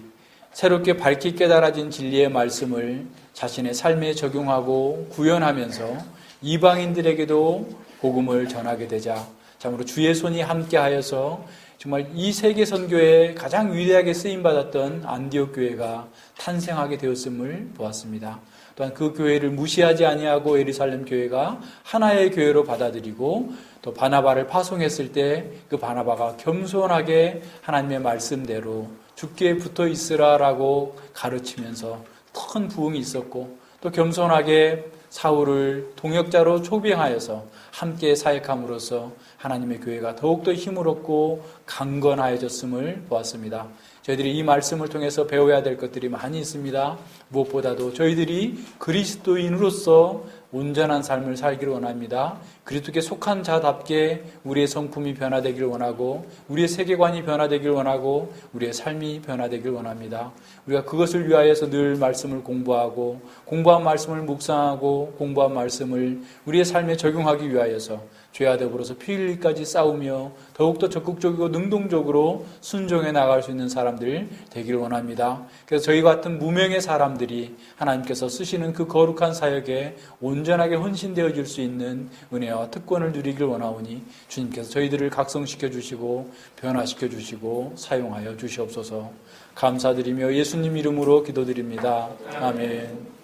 새롭게 밝히 깨달아진 진리의 말씀을 자신의 삶에 적용하고 구현하면서 이방인들에게도 복음을 전하게 되자 참으로 주의 손이 함께하여서 정말 이 세계 선교에 가장 위대하게 쓰임받았던 안디옥 교회가 탄생하게 되었음을 보았습니다. 또한 그 교회를 무시하지 아니하고 예루살렘 교회가 하나의 교회로 받아들이고 또 바나바를 파송했을 때 그 바나바가 겸손하게 하나님의 말씀대로 주께 붙어 있으라라고 가르치면서 큰 부흥이 있었고, 또 겸손하게 사울을 동역자로 초빙하여서 함께 사역함으로써 하나님의 교회가 더욱더 힘을 얻고 강건하여졌음을 보았습니다. 저희들이 이 말씀을 통해서 배워야 될 것들이 많이 있습니다. 무엇보다도 저희들이 그리스도인으로서 온전한 삶을 살기를 원합니다. 그리스도께 속한 자답게 우리의 성품이 변화되기를 원하고, 우리의 세계관이 변화되기를 원하고, 우리의 삶이 변화되기를 원합니다. 우리가 그것을 위하여서 늘 말씀을 공부하고, 공부한 말씀을 묵상하고, 공부한 말씀을 우리의 삶에 적용하기 위하여서 죄와 더불어서 피 흘리기까지 싸우며 더욱더 적극적이고 능동적으로 순종해 나갈 수 있는 사람들 되기를 원합니다. 그래서 저희 같은 무명의 사람들이 하나님께서 쓰시는 그 거룩한 사역에 온전하게 헌신되어질 수 있는 은혜와 특권을 누리길 원하오니 주님께서 저희들을 각성시켜 주시고 변화시켜 주시고 사용하여 주시옵소서. 감사드리며 예수님 이름으로 기도드립니다. 아멘.